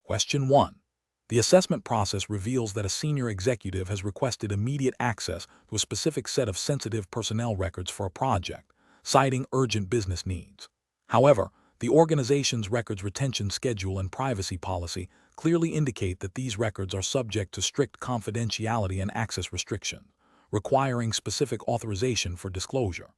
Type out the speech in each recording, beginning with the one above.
Question 1. The assessment process reveals that a senior executive has requested immediate access to a specific set of sensitive personnel records for a project, citing urgent business needs. However, the organization's records retention schedule and privacy policy clearly indicate that these records are subject to strict confidentiality and access restrictions, requiring specific authorization for disclosure.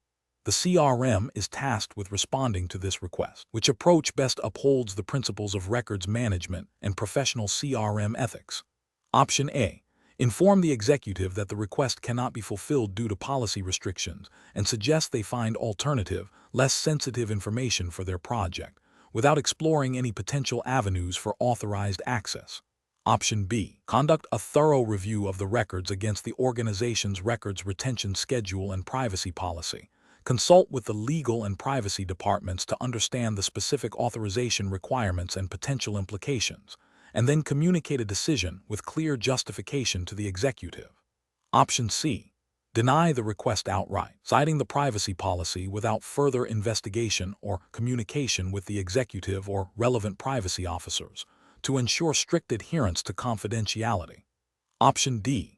The CRM is tasked with responding to this request. Which approach best upholds the principles of records management and professional CRM ethics? Option A. Inform the executive that the request cannot be fulfilled due to policy restrictions and suggest they find alternative, less sensitive information for their project, without exploring any potential avenues for authorized access. Option B. Conduct a thorough review of the records against the organization's records retention schedule and privacy policy. Consult with the legal and privacy departments to understand the specific authorization requirements and potential implications, and then communicate a decision with clear justification to the executive. Option C. Deny the request outright, citing the privacy policy without further investigation or communication with the executive or relevant privacy officers to ensure strict adherence to confidentiality. Option D.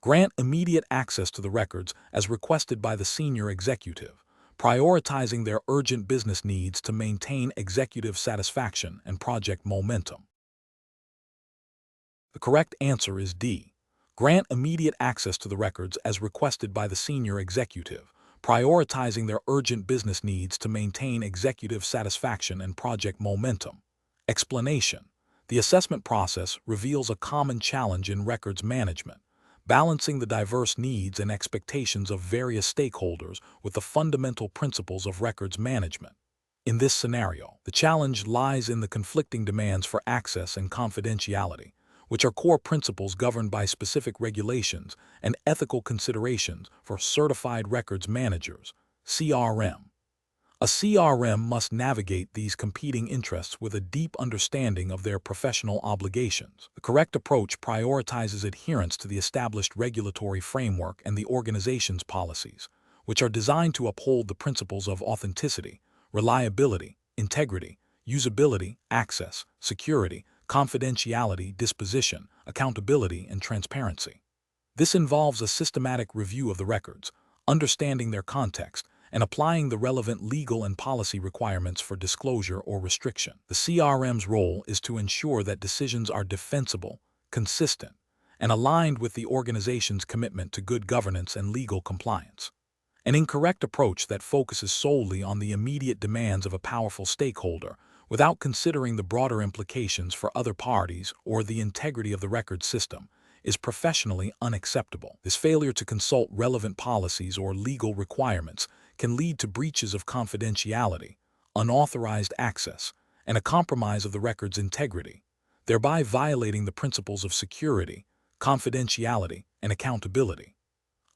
Grant immediate access to the records as requested by the senior executive, prioritizing their urgent business needs to maintain executive satisfaction and project momentum. The correct answer is D. Grant immediate access to the records as requested by the senior executive, prioritizing their urgent business needs to maintain executive satisfaction and project momentum. Explanation: the assessment process reveals a common challenge in records management, balancing the diverse needs and expectations of various stakeholders with the fundamental principles of records management. In this scenario, the challenge lies in the conflicting demands for access and confidentiality, which are core principles governed by specific regulations and ethical considerations for certified records managers, CRM. A CRM must navigate these competing interests with a deep understanding of their professional obligations. The correct approach prioritizes adherence to the established regulatory framework and the organization's policies, which are designed to uphold the principles of authenticity, reliability, integrity, usability, access, security, confidentiality, disposition, accountability, and transparency. This involves a systematic review of the records, understanding their context, and applying the relevant legal and policy requirements for disclosure or restriction. The CRM's role is to ensure that decisions are defensible, consistent, and aligned with the organization's commitment to good governance and legal compliance. An incorrect approach that focuses solely on the immediate demands of a powerful stakeholder without considering the broader implications for other parties or the integrity of the record system is professionally unacceptable. This failure to consult relevant policies or legal requirements can lead to breaches of confidentiality, unauthorized access, and a compromise of the record's integrity, thereby violating the principles of security, confidentiality, and accountability.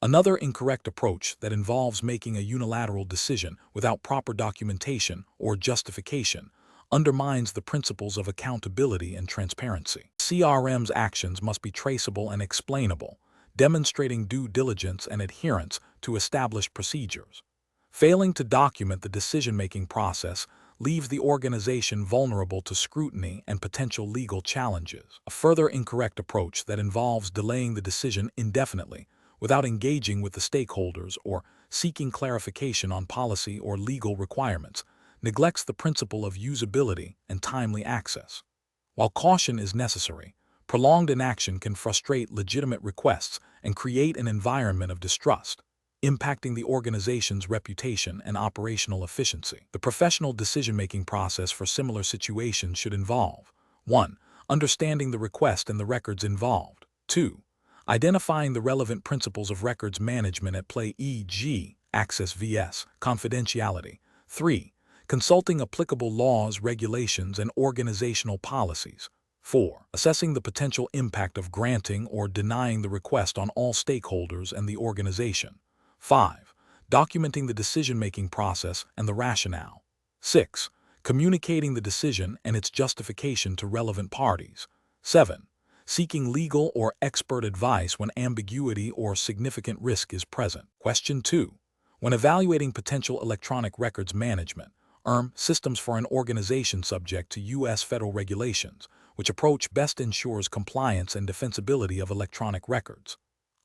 Another incorrect approach that involves making a unilateral decision without proper documentation or justification undermines the principles of accountability and transparency. CRM's actions must be traceable and explainable, demonstrating due diligence and adherence to established procedures. Failing to document the decision-making process leaves the organization vulnerable to scrutiny and potential legal challenges. A further incorrect approach that involves delaying the decision indefinitely without engaging with the stakeholders or seeking clarification on policy or legal requirements neglects the principle of usability and timely access. While caution is necessary, prolonged inaction can frustrate legitimate requests and create an environment of distrust, impacting the organization's reputation and operational efficiency. The professional decision-making process for similar situations should involve 1. Understanding the request and the records involved. 2. Identifying the relevant principles of records management at play, e.g., access vs. confidentiality. 3. Consulting applicable laws, regulations, and organizational policies. 4. Assessing the potential impact of granting or denying the request on all stakeholders and the organization. 5. Documenting the decision-making process and the rationale. 6. Communicating the decision and its justification to relevant parties. 7. Seeking legal or expert advice when ambiguity or significant risk is present. Question 2. When evaluating potential electronic records management systems for an organization subject to U.S. federal regulations, which approach best ensures compliance and defensibility of electronic records.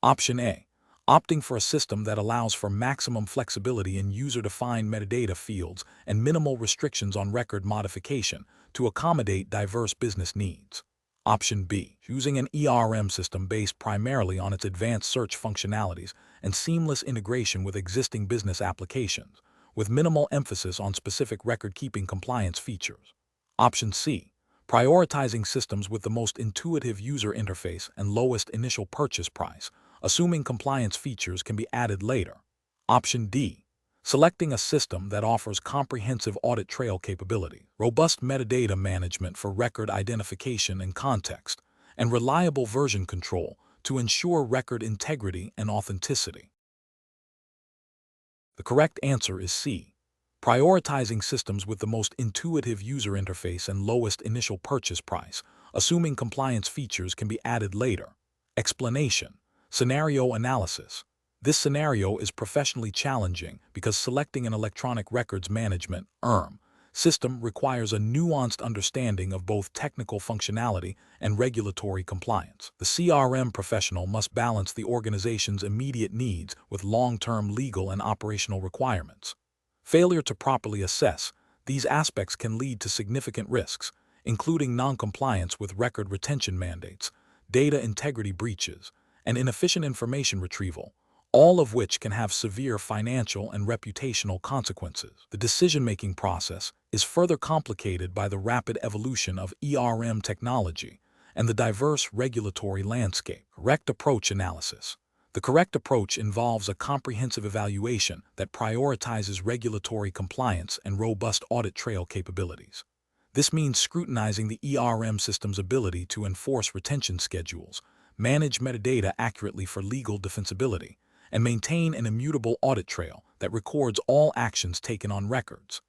Option A. Opting for a system that allows for maximum flexibility in user-defined metadata fields and minimal restrictions on record modification to accommodate diverse business needs. Option B. Choosing an ERM system based primarily on its advanced search functionalities and seamless integration with existing business applications, with minimal emphasis on specific record-keeping compliance features. Option C. Prioritizing systems with the most intuitive user interface and lowest initial purchase price, assuming compliance features can be added later. Option D. Selecting a system that offers comprehensive audit trail capability, robust metadata management for record identification and context, and reliable version control to ensure record integrity and authenticity. The correct answer is C. Prioritizing systems with the most intuitive user interface and lowest initial purchase price, assuming compliance features can be added later. Explanation. Scenario analysis. This scenario is professionally challenging because selecting an electronic records management ERM system requires a nuanced understanding of both technical functionality and regulatory compliance. The CRM professional must balance the organization's immediate needs with long-term legal and operational requirements. Failure to properly assess these aspects can lead to significant risks, including non-compliance with record retention mandates, data integrity breaches, and inefficient information retrieval, all of which can have severe financial and reputational consequences. The decision-making process is further complicated by the rapid evolution of ERM technology and the diverse regulatory landscape. Correct approach analysis. The correct approach involves a comprehensive evaluation that prioritizes regulatory compliance and robust audit trail capabilities. This means scrutinizing the ERM system's ability to enforce retention schedules, manage metadata accurately for legal defensibility, and maintain an immutable audit trail that records all actions taken on records.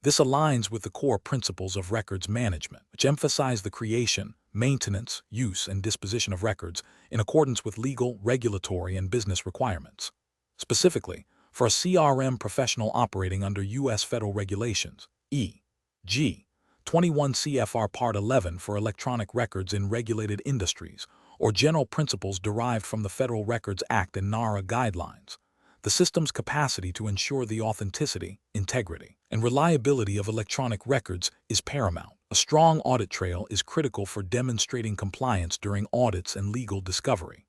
This aligns with the core principles of records management, which emphasize the creation, maintenance, use, and disposition of records in accordance with legal, regulatory, and business requirements. Specifically, for a CRM professional operating under U.S. federal regulations, e.g., 21 CFR Part 11 for electronic records in regulated industries, or general principles derived from the Federal Records Act and NARA guidelines, the system's capacity to ensure the authenticity, integrity, and reliability of electronic records is paramount. A strong audit trail is critical for demonstrating compliance during audits and legal discovery.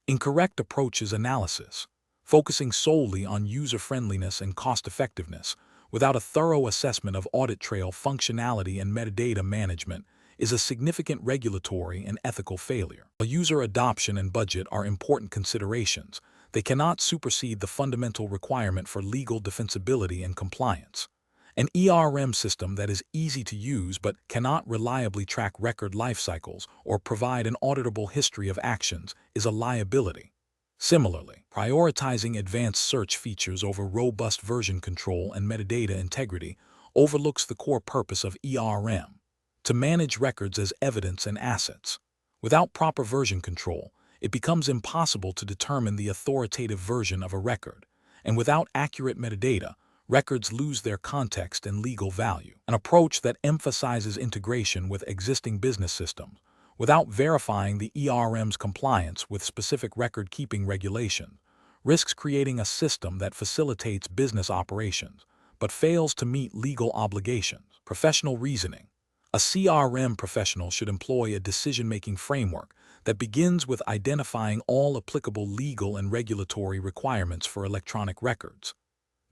Incorrect approaches analysis, focusing solely on user-friendliness and cost-effectiveness, without a thorough assessment of audit trail functionality and metadata management, is a significant regulatory and ethical failure. While user adoption and budget are important considerations, they cannot supersede the fundamental requirement for legal defensibility and compliance. An ERM system that is easy to use but cannot reliably track record life cycles or provide an auditable history of actions is a liability. Similarly, prioritizing advanced search features over robust version control and metadata integrity overlooks the core purpose of ERM: to manage records as evidence and assets. Without proper version control, it becomes impossible to determine the authoritative version of a record, and without accurate metadata, records lose their context and legal value. An approach that emphasizes integration with existing business systems, without verifying the ERM's compliance with specific record-keeping regulations, risks creating a system that facilitates business operations, but fails to meet legal obligations. Professional reasoning. A CRM professional should employ a decision-making framework that begins with identifying all applicable legal and regulatory requirements for electronic records.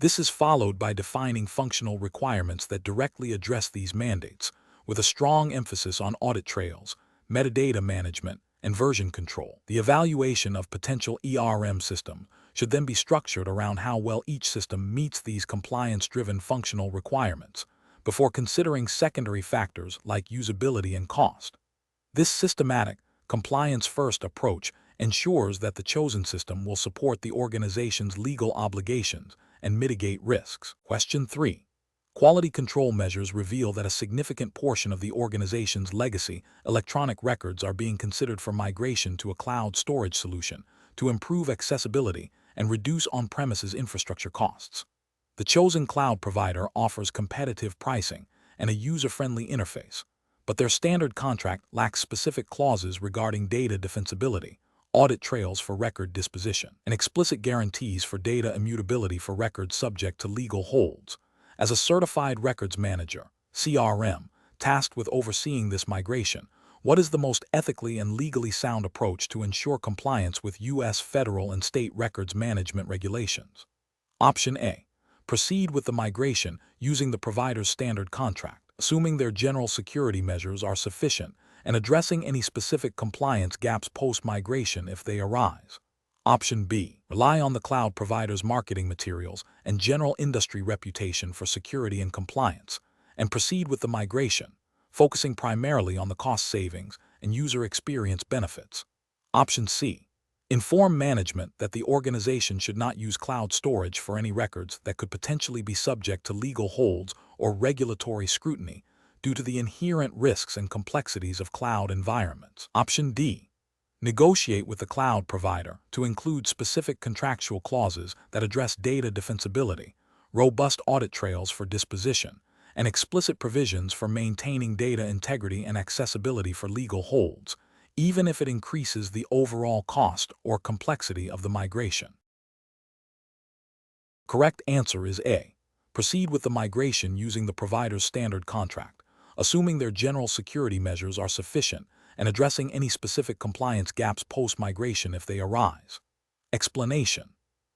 This is followed by defining functional requirements that directly address these mandates, with a strong emphasis on audit trails, metadata management, and version control. The evaluation of potential ERM systems should then be structured around how well each system meets these compliance-driven functional requirements, before considering secondary factors like usability and cost. This systematic, compliance-first approach ensures that the chosen system will support the organization's legal obligations and mitigate risks. Question 3. Quality control measures reveal that a significant portion of the organization's legacy electronic records are being considered for migration to a cloud storage solution to improve accessibility and reduce on-premises infrastructure costs. The chosen cloud provider offers competitive pricing and a user-friendly interface, but their standard contract lacks specific clauses regarding data defensibility, audit trails for record disposition, and explicit guarantees for data immutability for records subject to legal holds. As a certified records manager, CRM, tasked with overseeing this migration, what is the most ethically and legally sound approach to ensure compliance with U.S. federal and state records management regulations? Option A. Proceed with the migration using the provider's standard contract, assuming their general security measures are sufficient and addressing any specific compliance gaps post-migration if they arise. Option B. Rely on the cloud provider's marketing materials and general industry reputation for security and compliance, and proceed with the migration, focusing primarily on the cost savings and user experience benefits. Option C. Inform management that the organization should not use cloud storage for any records that could potentially be subject to legal holds or regulatory scrutiny due to the inherent risks and complexities of cloud environments. Option D. Negotiate with the cloud provider to include specific contractual clauses that address data defensibility, robust audit trails for disposition, and explicit provisions for maintaining data integrity and accessibility for legal holds, even if it increases the overall cost or complexity of the migration. Correct answer is A. Proceed with the migration using the provider's standard contract, assuming their general security measures are sufficient and addressing any specific compliance gaps post-migration if they arise. Explanation.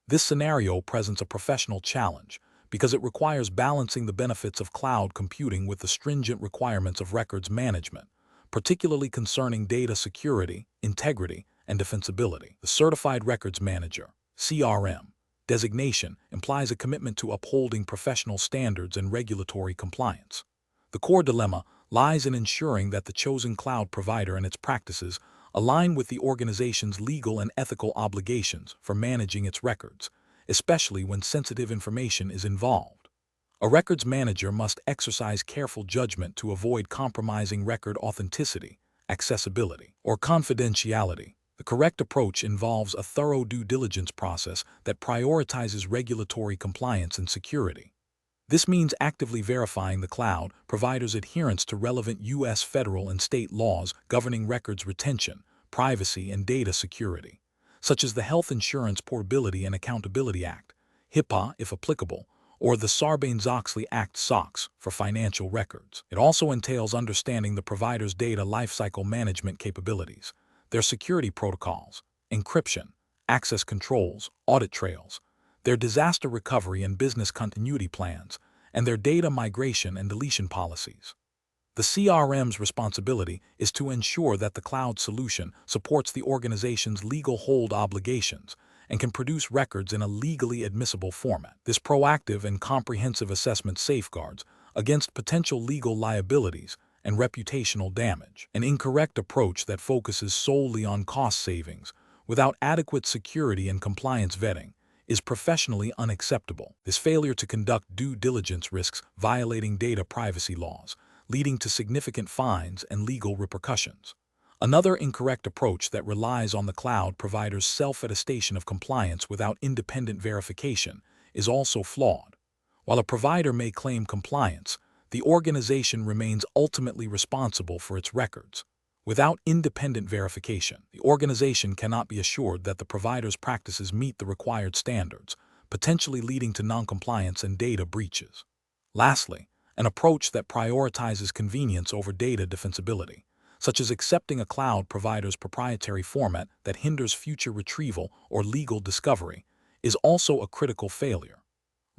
This scenario presents a professional challenge because it requires balancing the benefits of cloud computing with the stringent requirements of records management, particularly concerning data security, integrity, and defensibility. The Certified Records Manager, CRM, designation implies a commitment to upholding professional standards and regulatory compliance. The core dilemma lies in ensuring that the chosen cloud provider and its practices align with the organization's legal and ethical obligations for managing its records, especially when sensitive information is involved. A records manager must exercise careful judgment to avoid compromising record authenticity, accessibility, or confidentiality. The correct approach involves a thorough due diligence process that prioritizes regulatory compliance and security. This means actively verifying the cloud provider's adherence to relevant U.S. federal and state laws governing records retention, privacy, and data security, such as the Health Insurance Portability and Accountability Act, HIPAA if applicable, or the Sarbanes-Oxley Act SOX for financial records. It also entails understanding the provider's data lifecycle management capabilities, their security protocols, encryption, access controls, audit trails, their disaster recovery and business continuity plans, and their data migration and deletion policies. The CRM's responsibility is to ensure that the cloud solution supports the organization's legal hold obligations and can produce records in a legally admissible format. This proactive and comprehensive assessment safeguards against potential legal liabilities and reputational damage. An incorrect approach that focuses solely on cost savings without adequate security and compliance vetting is professionally unacceptable. This failure to conduct due diligence risks violating data privacy laws, leading to significant fines and legal repercussions. Another incorrect approach that relies on the cloud provider's self-attestation of compliance without independent verification is also flawed. While a provider may claim compliance, the organization remains ultimately responsible for its records. Without independent verification, the organization cannot be assured that the provider's practices meet the required standards, potentially leading to noncompliance and data breaches. Lastly, an approach that prioritizes convenience over data defensibility, such as accepting a cloud provider's proprietary format that hinders future retrieval or legal discovery, is also a critical failure.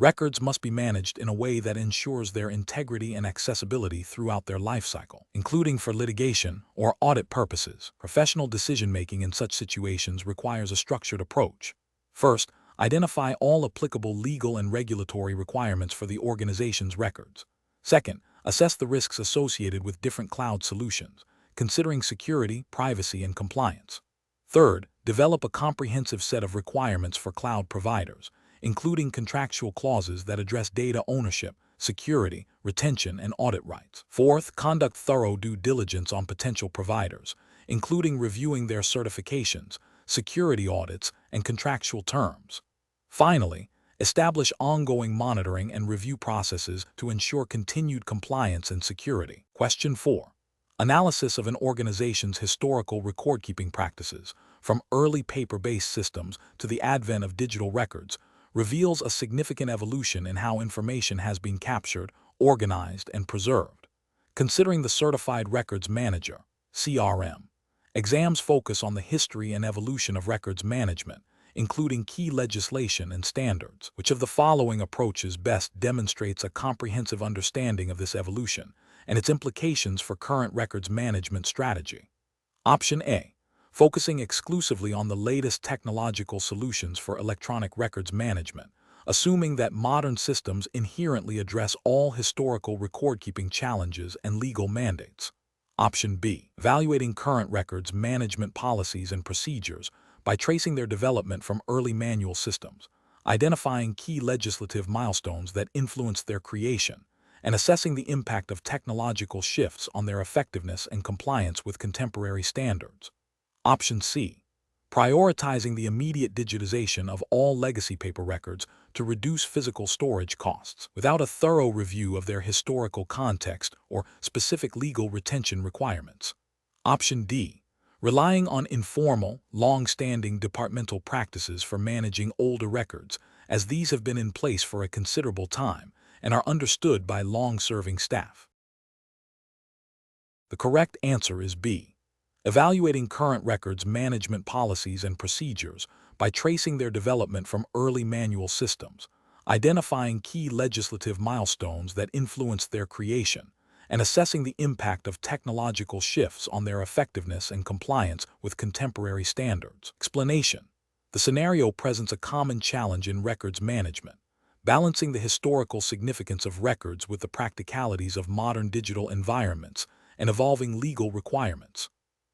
Records must be managed in a way that ensures their integrity and accessibility throughout their lifecycle, including for litigation or audit purposes. Professional decision-making in such situations requires a structured approach. First, identify all applicable legal and regulatory requirements for the organization's records. Second, assess the risks associated with different cloud solutions, considering security, privacy, and compliance. Third, develop a comprehensive set of requirements for cloud providers, including contractual clauses that address data ownership, security, retention, and audit rights. Fourth, conduct thorough due diligence on potential providers, including reviewing their certifications, security audits, and contractual terms. Finally, establish ongoing monitoring and review processes to ensure continued compliance and security. Question 4. Analysis of an organization's historical record-keeping practices, from early paper-based systems to the advent of digital records, reveals a significant evolution in how information has been captured, organized, and preserved. Considering the Certified Records Manager, CRM, exams focus on the history and evolution of records management, including key legislation and standards. Which of the following approaches best demonstrates a comprehensive understanding of this evolution and its implications for current records management strategy? Option A, focusing exclusively on the latest technological solutions for electronic records management, assuming that modern systems inherently address all historical record-keeping challenges and legal mandates. Option B, evaluating current records management policies and procedures by tracing their development from early manual systems, identifying key legislative milestones that influenced their creation, and assessing the impact of technological shifts on their effectiveness and compliance with contemporary standards. Option C, prioritizing the immediate digitization of all legacy paper records to reduce physical storage costs, without a thorough review of their historical context or specific legal retention requirements. Option D, relying on informal, long-standing departmental practices for managing older records, as these have been in place for a considerable time and are understood by long-serving staff. The correct answer is B, evaluating current records management policies and procedures by tracing their development from early manual systems, identifying key legislative milestones that influenced their creation, and assessing the impact of technological shifts on their effectiveness and compliance with contemporary standards. Explanation: the scenario presents a common challenge in records management, balancing the historical significance of records with the practicalities of modern digital environments and evolving legal requirements.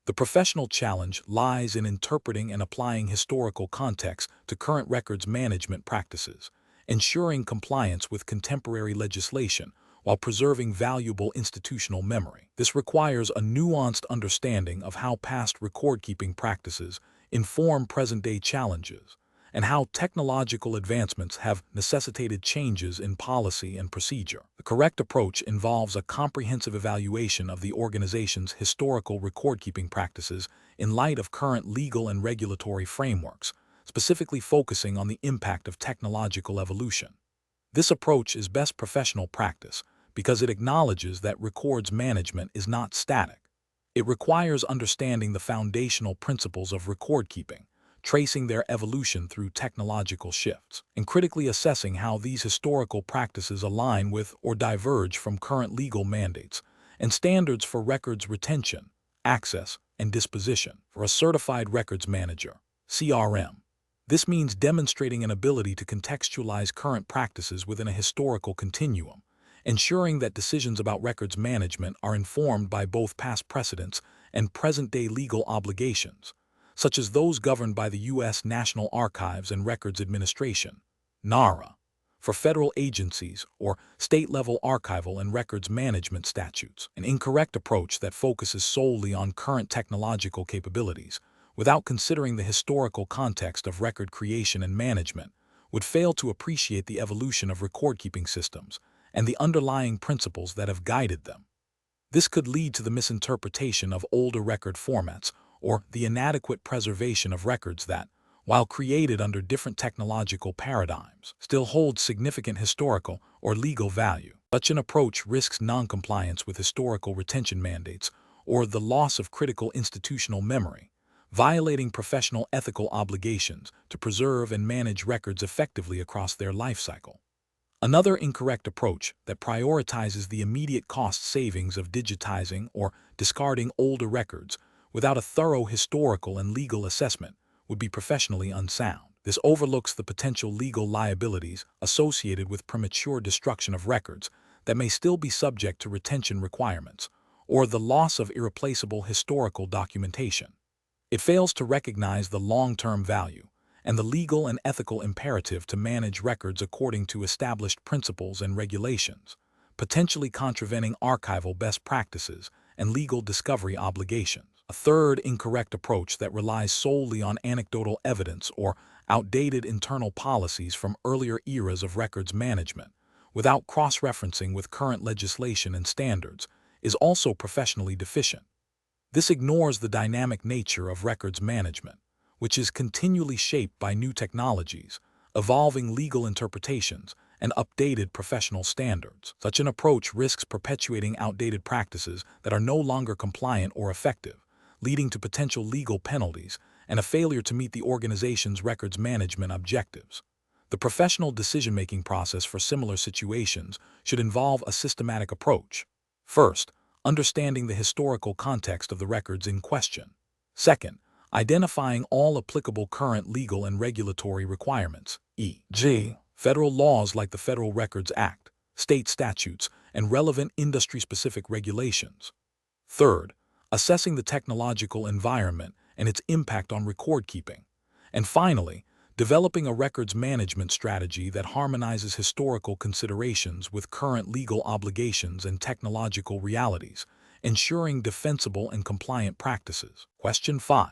The professional challenge lies in interpreting and applying historical context to current records management practices, ensuring compliance with contemporary legislation while preserving valuable institutional memory. This requires a nuanced understanding of how past record-keeping practices inform present-day challenges, and how technological advancements have necessitated changes in policy and procedure. The correct approach involves a comprehensive evaluation of the organization's historical record-keeping practices in light of current legal and regulatory frameworks, specifically focusing on the impact of technological evolution. This approach is best professional practice because it acknowledges that records management is not static. It requires understanding the foundational principles of record-keeping, tracing their evolution through technological shifts, and critically assessing how these historical practices align with or diverge from current legal mandates and standards for records retention, access, and disposition. For a certified records manager, CRM, this means demonstrating an ability to contextualize current practices within a historical continuum, ensuring that decisions about records management are informed by both past precedents and present-day legal obligations, such as those governed by the U.S. National Archives and Records Administration, NARA, for federal agencies, or state-level archival and records management statutes. An incorrect approach that focuses solely on current technological capabilities, without considering the historical context of record creation and management, would fail to appreciate the evolution of record-keeping systems and the underlying principles that have guided them. This could lead to the misinterpretation of older record formats or the inadequate preservation of records that, while created under different technological paradigms, still hold significant historical or legal value. Such an approach risks non-compliance with historical retention mandates or the loss of critical institutional memory, violating professional ethical obligations to preserve and manage records effectively across their life cycle. Another incorrect approach that prioritizes the immediate cost savings of digitizing or discarding older records without a thorough historical and legal assessment would be professionally unsound. This overlooks the potential legal liabilities associated with premature destruction of records that may still be subject to retention requirements, or the loss of irreplaceable historical documentation. It fails to recognize the long-term value and the legal and ethical imperative to manage records according to established principles and regulations, potentially contravening archival best practices and legal discovery obligations. A third incorrect approach that relies solely on anecdotal evidence or outdated internal policies from earlier eras of records management, without cross-referencing with current legislation and standards, is also professionally deficient. This ignores the dynamic nature of records management, which is continually shaped by new technologies, evolving legal interpretations, and updated professional standards. Such an approach risks perpetuating outdated practices that are no longer compliant or effective, leading to potential legal penalties and a failure to meet the organization's records management objectives. The professional decision-making process for similar situations should involve a systematic approach. First, understanding the historical context of the records in question. Second, identifying all applicable current legal and regulatory requirements, e.g., federal laws like the Federal Records Act, state statutes, and relevant industry-specific regulations. Third, assessing the technological environment and its impact on record keeping. And finally, developing a records management strategy that harmonizes historical considerations with current legal obligations and technological realities, ensuring defensible and compliant practices. Question 5.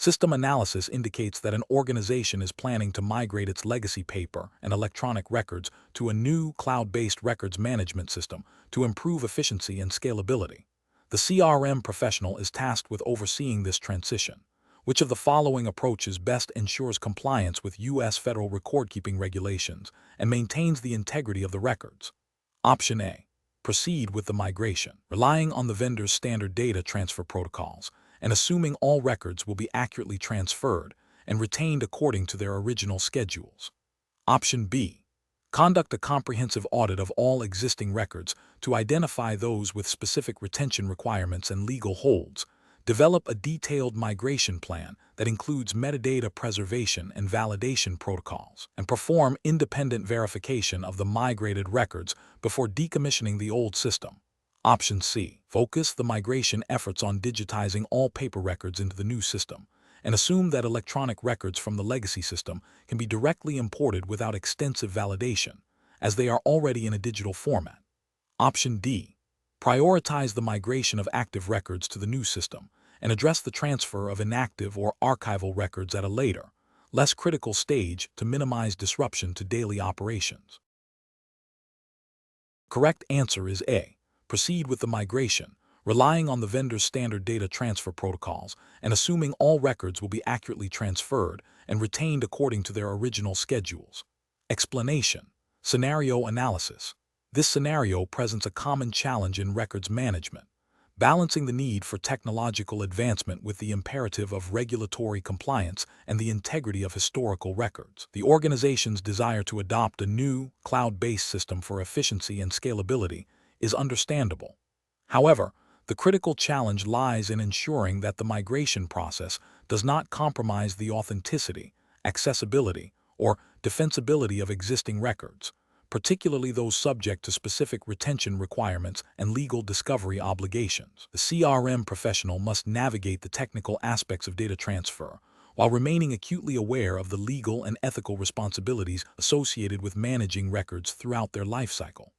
System analysis indicates that an organization is planning to migrate its legacy paper and electronic records to a new cloud-based records management system to improve efficiency and scalability. The CRM professional is tasked with overseeing this transition. Which of the following approaches best ensures compliance with U.S. federal record-keeping regulations and maintains the integrity of the records? Option A. Proceed with the migration, relying on the vendor's standard data transfer protocols and assuming all records will be accurately transferred and retained according to their original schedules. Option B. Conduct a comprehensive audit of all existing records to identify those with specific retention requirements and legal holds. Develop a detailed migration plan that includes metadata preservation and validation protocols, and perform independent verification of the migrated records before decommissioning the old system. Option C. Focus the migration efforts on digitizing all paper records into the new system, and assume that electronic records from the legacy system can be directly imported without extensive validation, as they are already in a digital format. Option D. Prioritize the migration of active records to the new system and address the transfer of inactive or archival records at a later, less critical stage to minimize disruption to daily operations. Correct answer is A. Proceed with the migration, relying on the vendor's standard data transfer protocols and assuming all records will be accurately transferred and retained according to their original schedules. Explanation. Scenario analysis. This scenario presents a common challenge in records management, balancing the need for technological advancement with the imperative of regulatory compliance and the integrity of historical records. The organization's desire to adopt a new, cloud-based system for efficiency and scalability is understandable. However, the critical challenge lies in ensuring that the migration process does not compromise the authenticity, accessibility, or defensibility of existing records, particularly those subject to specific retention requirements and legal discovery obligations. The CRM professional must navigate the technical aspects of data transfer while remaining acutely aware of the legal and ethical responsibilities associated with managing records throughout their life cycle.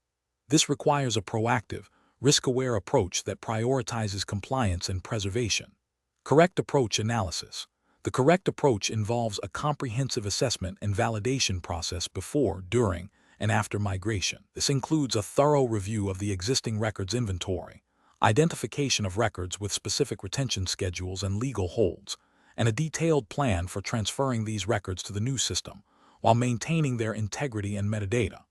This requires a proactive, risk-aware approach that prioritizes compliance and preservation. Correct approach analysis. The correct approach involves a comprehensive assessment and validation process before, during, and after migration. This includes a thorough review of the existing records inventory, identification of records with specific retention schedules and legal holds, and a detailed plan for transferring these records to the new system while maintaining their integrity and metadata.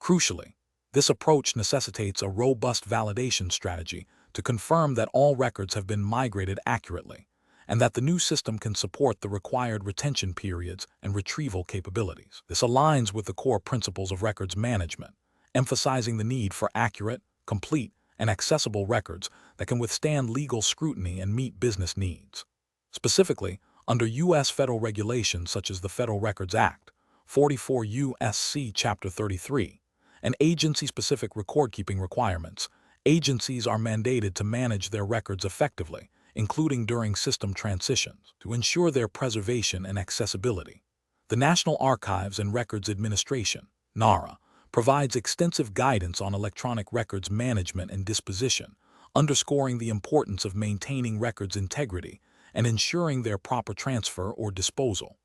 Crucially, this approach necessitates a robust validation strategy to confirm that all records have been migrated accurately and that the new system can support the required retention periods and retrieval capabilities. This aligns with the core principles of records management, emphasizing the need for accurate, complete, and accessible records that can withstand legal scrutiny and meet business needs. Specifically, under U.S. federal regulations such as the Federal Records Act, 44 U.S.C. Chapter 33, and agency-specific record-keeping requirements, agencies are mandated to manage their records effectively, including during system transitions, to ensure their preservation and accessibility. The National Archives and Records Administration, NARA, provides extensive guidance on electronic records management and disposition, underscoring the importance of maintaining records' integrity and ensuring their proper transfer or disposal.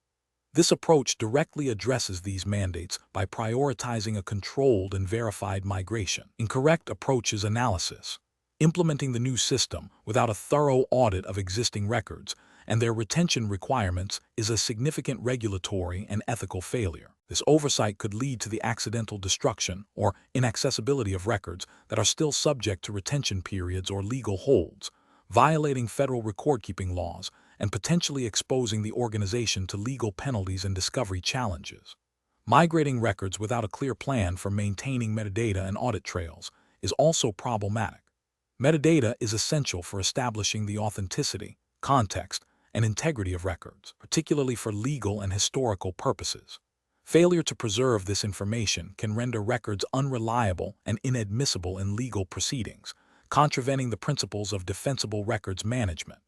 This approach directly addresses these mandates by prioritizing a controlled and verified migration. Incorrect approaches analysis. implementing the new system without a thorough audit of existing records and their retention requirements is a significant regulatory and ethical failure. This oversight could lead to the accidental destruction or inaccessibility of records that are still subject to retention periods or legal holds, violating federal record-keeping laws and potentially exposing the organization to legal penalties and discovery challenges. Migrating records without a clear plan for maintaining metadata and audit trails is also problematic. Metadata is essential for establishing the authenticity, context, and integrity of records, particularly for legal and historical purposes. Failure to preserve this information can render records unreliable and inadmissible in legal proceedings, contravening the principles of defensible records management.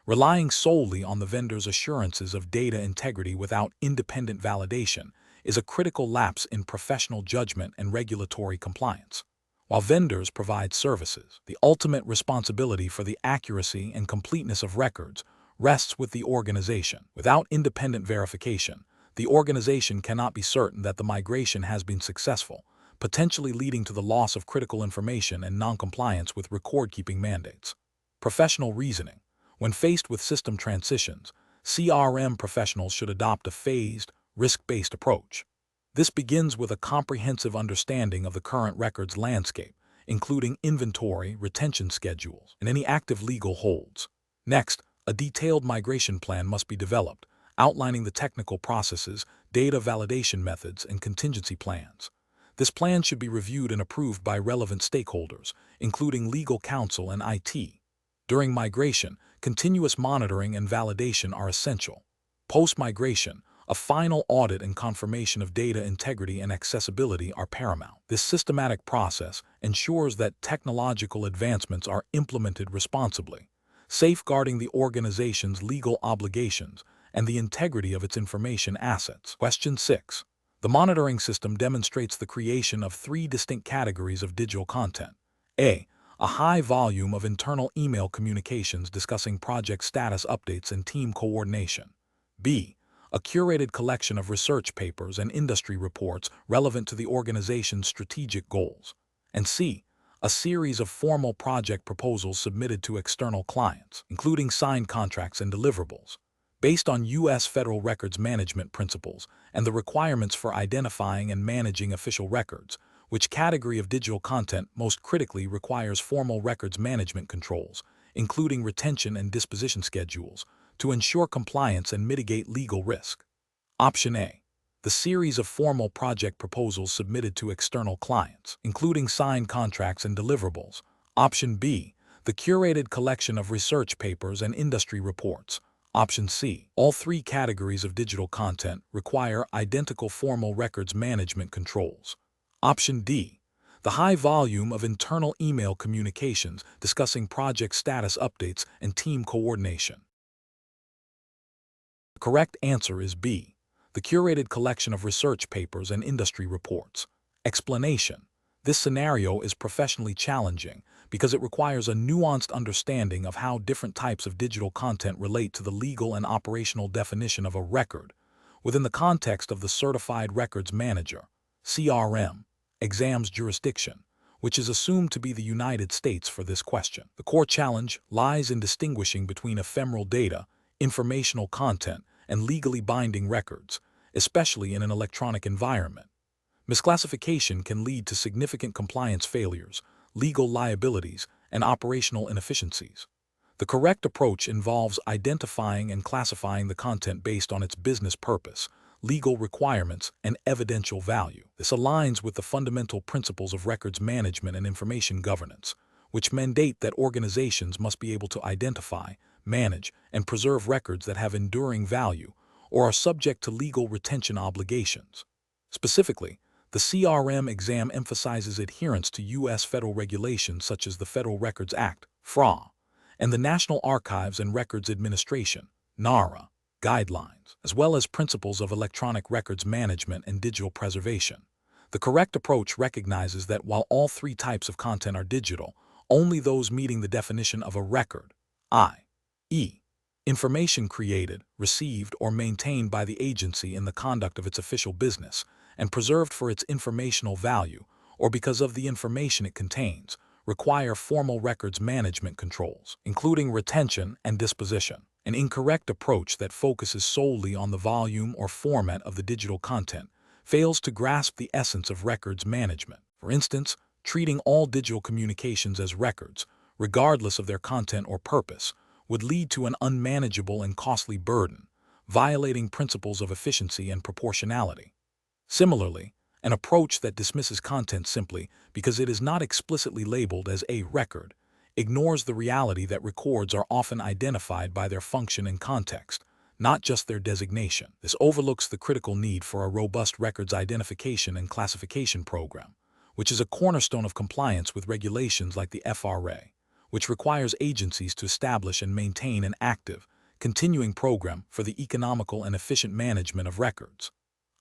Relying solely on the vendor's assurances of data integrity without independent validation is a critical lapse in professional judgment and regulatory compliance. While vendors provide services, the ultimate responsibility for the accuracy and completeness of records rests with the organization. Without independent verification, the organization cannot be certain that the migration has been successful, potentially leading to the loss of critical information and noncompliance with record-keeping mandates. Professional reasoning. When faced with system transitions, CRM professionals should adopt a phased, risk-based approach. This begins with a comprehensive understanding of the current records landscape, including inventory, retention schedules, and any active legal holds. Next, a detailed migration plan must be developed, outlining the technical processes, data validation methods, and contingency plans. This plan should be reviewed and approved by relevant stakeholders, including legal counsel and IT. During migration, continuous monitoring and validation are essential. Post-migration, a final audit and confirmation of data integrity and accessibility are paramount. This systematic process ensures that technological advancements are implemented responsibly, safeguarding the organization's legal obligations and the integrity of its information assets. Question 6. The monitoring system demonstrates the creation of 3 distinct categories of digital content. A high volume of internal email communications discussing project status updates and team coordination. B. A curated collection of research papers and industry reports relevant to the organization's strategic goals. And C. A series of formal project proposals submitted to external clients, including signed contracts and deliverables. Based on U.S. federal records management principles and the requirements for identifying and managing official records, which category of digital content most critically requires formal records management controls, including retention and disposition schedules, to ensure compliance and mitigate legal risk? Option A. The series of formal project proposals submitted to external clients, including signed contracts and deliverables. Option B. The curated collection of research papers and industry reports. Option C. All 3 categories of digital content require identical formal records management controls. Option D. The high volume of internal email communications discussing project status updates and team coordination. The correct answer is B. The curated collection of research papers and industry reports. Explanation. This scenario is professionally challenging because it requires a nuanced understanding of how different types of digital content relate to the legal and operational definition of a record within the context of the Certified Records Manager (CRM) exam's jurisdiction, which is assumed to be the United States for this question. The core challenge lies in distinguishing between ephemeral data, informational content, and legally binding records, especially in an electronic environment. Misclassification can lead to significant compliance failures, legal liabilities, and operational inefficiencies. The correct approach involves identifying and classifying the content based on its business purpose, legal requirements, and evidential value. This aligns with the fundamental principles of records management and information governance, which mandate that organizations must be able to identify, manage, and preserve records that have enduring value or are subject to legal retention obligations. Specifically, the CRM exam emphasizes adherence to U.S. federal regulations such as the Federal Records Act, FRA, and the National Archives and Records Administration, NARA, guidelines, as well as principles of electronic records management and digital preservation. The correct approach recognizes that while all 3 types of content are digital, only those meeting the definition of a record, i.e., information created, received, or maintained by the agency in the conduct of its official business, and preserved for its informational value, or because of the information it contains, require formal records management controls, including retention and disposition. An incorrect approach that focuses solely on the volume or format of the digital content fails to grasp the essence of records management. For instance, treating all digital communications as records, regardless of their content or purpose, would lead to an unmanageable and costly burden, violating principles of efficiency and proportionality. Similarly, an approach that dismisses content simply because it is not explicitly labeled as a record ignores the reality that records are often identified by their function and context, not just their designation. This overlooks the critical need for a robust records identification and classification program, which is a cornerstone of compliance with regulations like the FRA, which requires agencies to establish and maintain an active, continuing program for the economical and efficient management of records.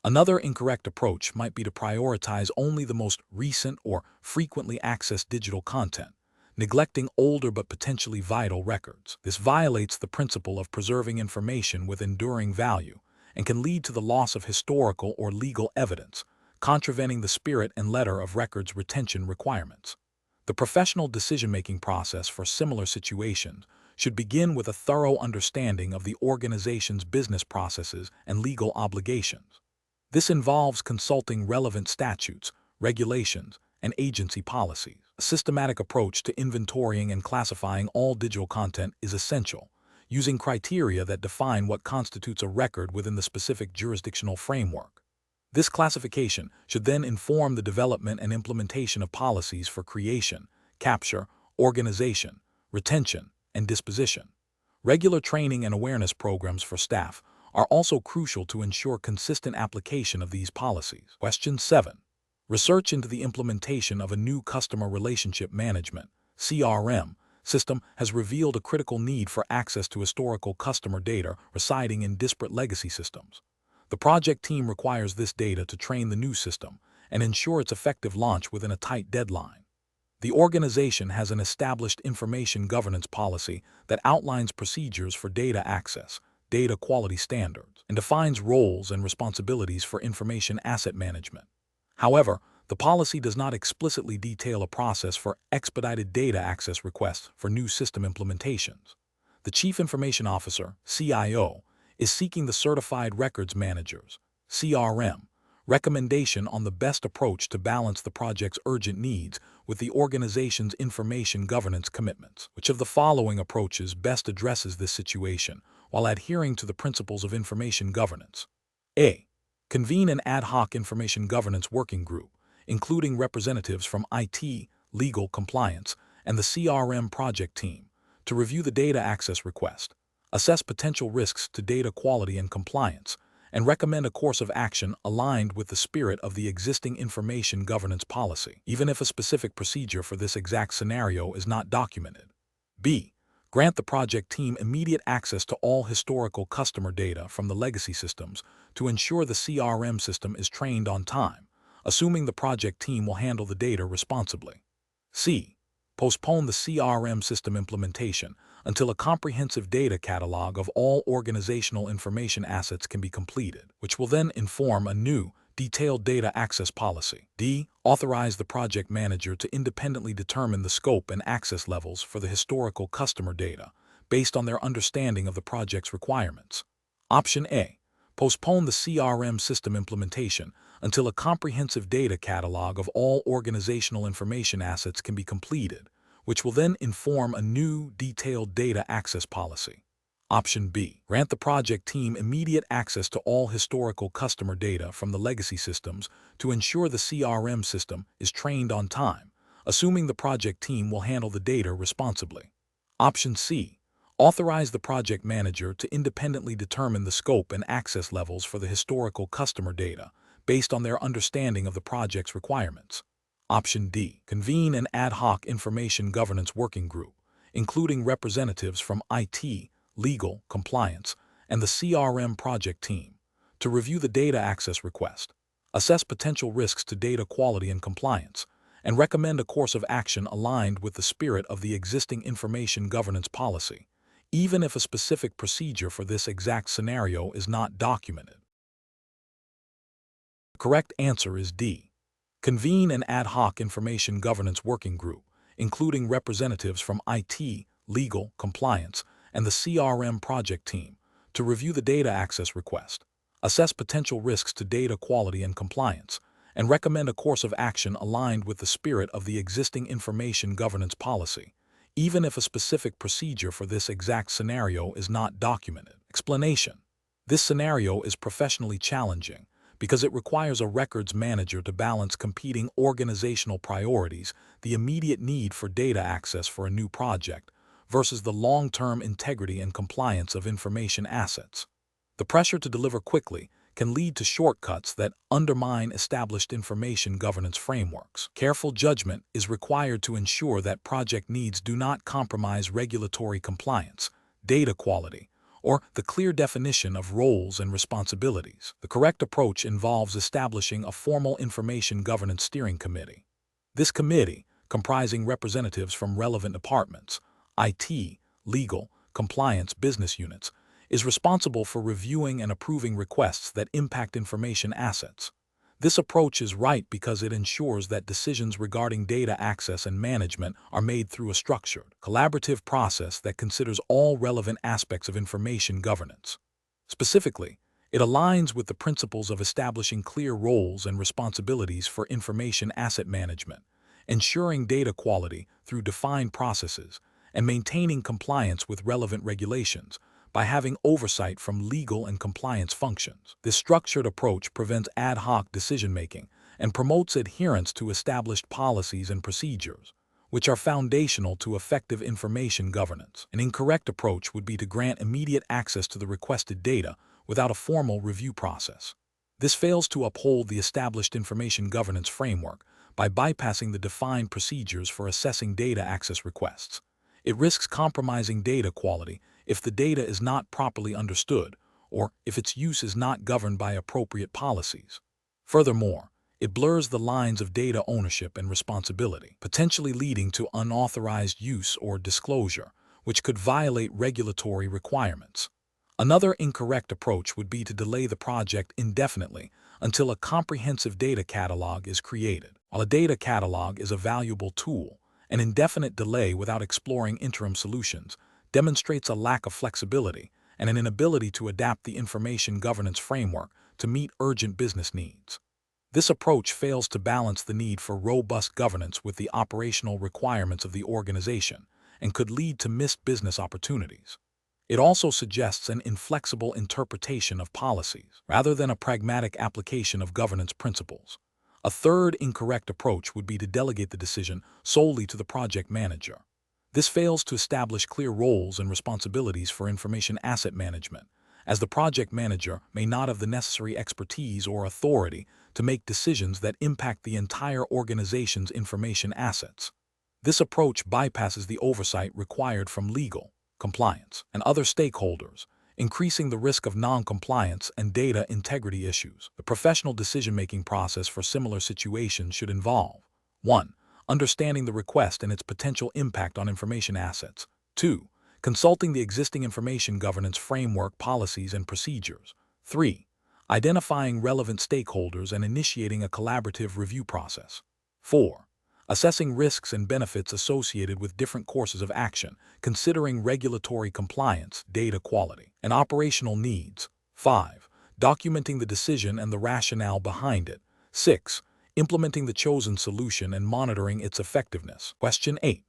Another incorrect approach might be to prioritize only the most recent or frequently accessed digital content, neglecting older but potentially vital records. This violates the principle of preserving information with enduring value and can lead to the loss of historical or legal evidence, contravening the spirit and letter of records retention requirements. The professional decision-making process for similar situations should begin with a thorough understanding of the organization's business processes and legal obligations. This involves consulting relevant statutes, regulations, and agency policies. A systematic approach to inventorying and classifying all digital content is essential, using criteria that define what constitutes a record within the specific jurisdictional framework. This classification should then inform the development and implementation of policies for creation, capture, organization, retention, and disposition. Regular training and awareness programs for staff are also crucial to ensure consistent application of these policies. Question 7. Research into the implementation of a new customer relationship management (CRM) system has revealed a critical need for access to historical customer data residing in disparate legacy systems. The project team requires this data to train the new system and ensure its effective launch within a tight deadline. The organization has an established information governance policy that outlines procedures for data access, data quality standards, and defines roles and responsibilities for information asset management. However, the policy does not explicitly detail a process for expedited data access requests for new system implementations. The Chief Information Officer, CIO, is seeking the Certified Records Manager's (CRM) recommendation on the best approach to balance the project's urgent needs with the organization's information governance commitments. Which of the following approaches best addresses this situation while adhering to the principles of information governance? A. Convene an ad hoc information governance working group, including representatives from IT, legal, compliance, and the CRM project team, to review the data access request, assess potential risks to data quality and compliance, and recommend a course of action aligned with the spirit of the existing information governance policy, even if a specific procedure for this exact scenario is not documented. B. Grant the project team immediate access to all historical customer data from the legacy systems to ensure the CRM system is trained on time, assuming the project team will handle the data responsibly. C. Postpone the CRM system implementation until a comprehensive data catalog of all organizational information assets can be completed, which will then inform a new, detailed data access policy. D. Authorize the project manager to independently determine the scope and access levels for the historical customer data based on their understanding of the project's requirements. Option A. Postpone the CRM system implementation until a comprehensive data catalog of all organizational information assets can be completed, which will then inform a new, detailed data access policy. Option B. Grant the project team immediate access to all historical customer data from the legacy systems to ensure the CRM system is trained on time, assuming the project team will handle the data responsibly. Option C. Authorize the project manager to independently determine the scope and access levels for the historical customer data based on their understanding of the project's requirements. Option D. Convene an ad hoc information governance working group, including representatives from IT, legal, compliance, and the CRM project team, to review the data access request, assess potential risks to data quality and compliance, and recommend a course of action aligned with the spirit of the existing information governance policy, even if a specific procedure for this exact scenario is not documented. The correct answer is D. Convene an ad hoc information governance working group, including representatives from IT, legal, compliance, and the CRM project team, to review the data access request, assess potential risks to data quality and compliance, and recommend a course of action aligned with the spirit of the existing information governance policy, even if a specific procedure for this exact scenario is not documented. Explanation: this scenario is professionally challenging because it requires a records manager to balance competing organizational priorities, the immediate need for data access for a new project, versus the long-term integrity and compliance of information assets. The pressure to deliver quickly can lead to shortcuts that undermine established information governance frameworks. Careful judgment is required to ensure that project needs do not compromise regulatory compliance, data quality, or the clear definition of roles and responsibilities. The correct approach involves establishing a formal information governance steering committee. This committee, comprising representatives from relevant departments, IT, legal, compliance business units, is responsible for reviewing and approving requests that impact information assets. This approach is right because it ensures that decisions regarding data access and management are made through a structured, collaborative process that considers all relevant aspects of information governance. Specifically, it aligns with the principles of establishing clear roles and responsibilities for information asset management, ensuring data quality through defined processes, and maintaining compliance with relevant regulations by having oversight from legal and compliance functions. This structured approach prevents ad hoc decision-making and promotes adherence to established policies and procedures, which are foundational to effective information governance. An incorrect approach would be to grant immediate access to the requested data without a formal review process. This fails to uphold the established information governance framework by bypassing the defined procedures for assessing data access requests. It risks compromising data quality if the data is not properly understood or if its use is not governed by appropriate policies. Furthermore, it blurs the lines of data ownership and responsibility, potentially leading to unauthorized use or disclosure, which could violate regulatory requirements. Another incorrect approach would be to delay the project indefinitely until a comprehensive data catalog is created. While a data catalog is a valuable tool, an indefinite delay without exploring interim solutions demonstrates a lack of flexibility and an inability to adapt the information governance framework to meet urgent business needs. This approach fails to balance the need for robust governance with the operational requirements of the organization and could lead to missed business opportunities. It also suggests an inflexible interpretation of policies rather than a pragmatic application of governance principles. A third incorrect approach would be to delegate the decision solely to the project manager. This fails to establish clear roles and responsibilities for information asset management, as the project manager may not have the necessary expertise or authority to make decisions that impact the entire organization's information assets. This approach bypasses the oversight required from legal, compliance, and other stakeholders, increasing the risk of non-compliance and data integrity issues. The professional decision-making process for similar situations should involve 1. Understanding the request and its potential impact on information assets. 2. Consulting the existing information governance framework policies and procedures. 3. Identifying relevant stakeholders and initiating a collaborative review process. 4. Assessing risks and benefits associated with different courses of action, considering regulatory compliance, data quality, and operational needs. 5. Documenting the decision and the rationale behind it. 6. Implementing the chosen solution and monitoring its effectiveness. Question 8.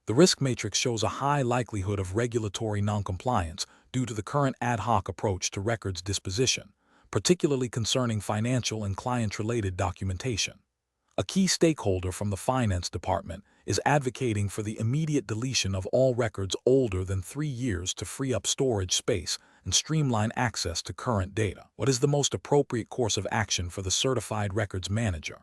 The risk matrix shows a high likelihood of regulatory noncompliance due to the current ad hoc approach to records disposition, particularly concerning financial and client-related documentation. A key stakeholder from the finance department is advocating for the immediate deletion of all records older than 3 years to free up storage space and streamline access to current data. What is the most appropriate course of action for the certified records manager?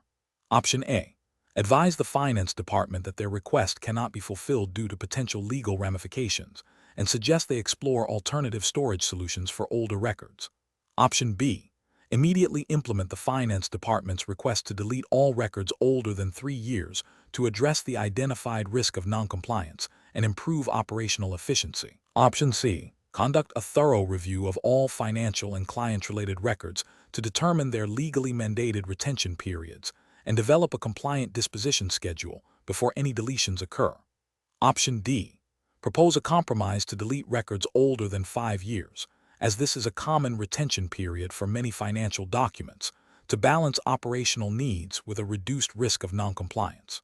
Option A. Advise the finance department that their request cannot be fulfilled due to potential legal ramifications, and suggest they explore alternative storage solutions for older records. Option B. Immediately implement the finance department's request to delete all records older than 3 years to address the identified risk of noncompliance and improve operational efficiency. Option C. Conduct a thorough review of all financial and client-related records to determine their legally mandated retention periods and develop a compliant disposition schedule before any deletions occur. Option D. Propose a compromise to delete records older than 5 years, as this is a common retention period for many financial documents, to balance operational needs with a reduced risk of noncompliance.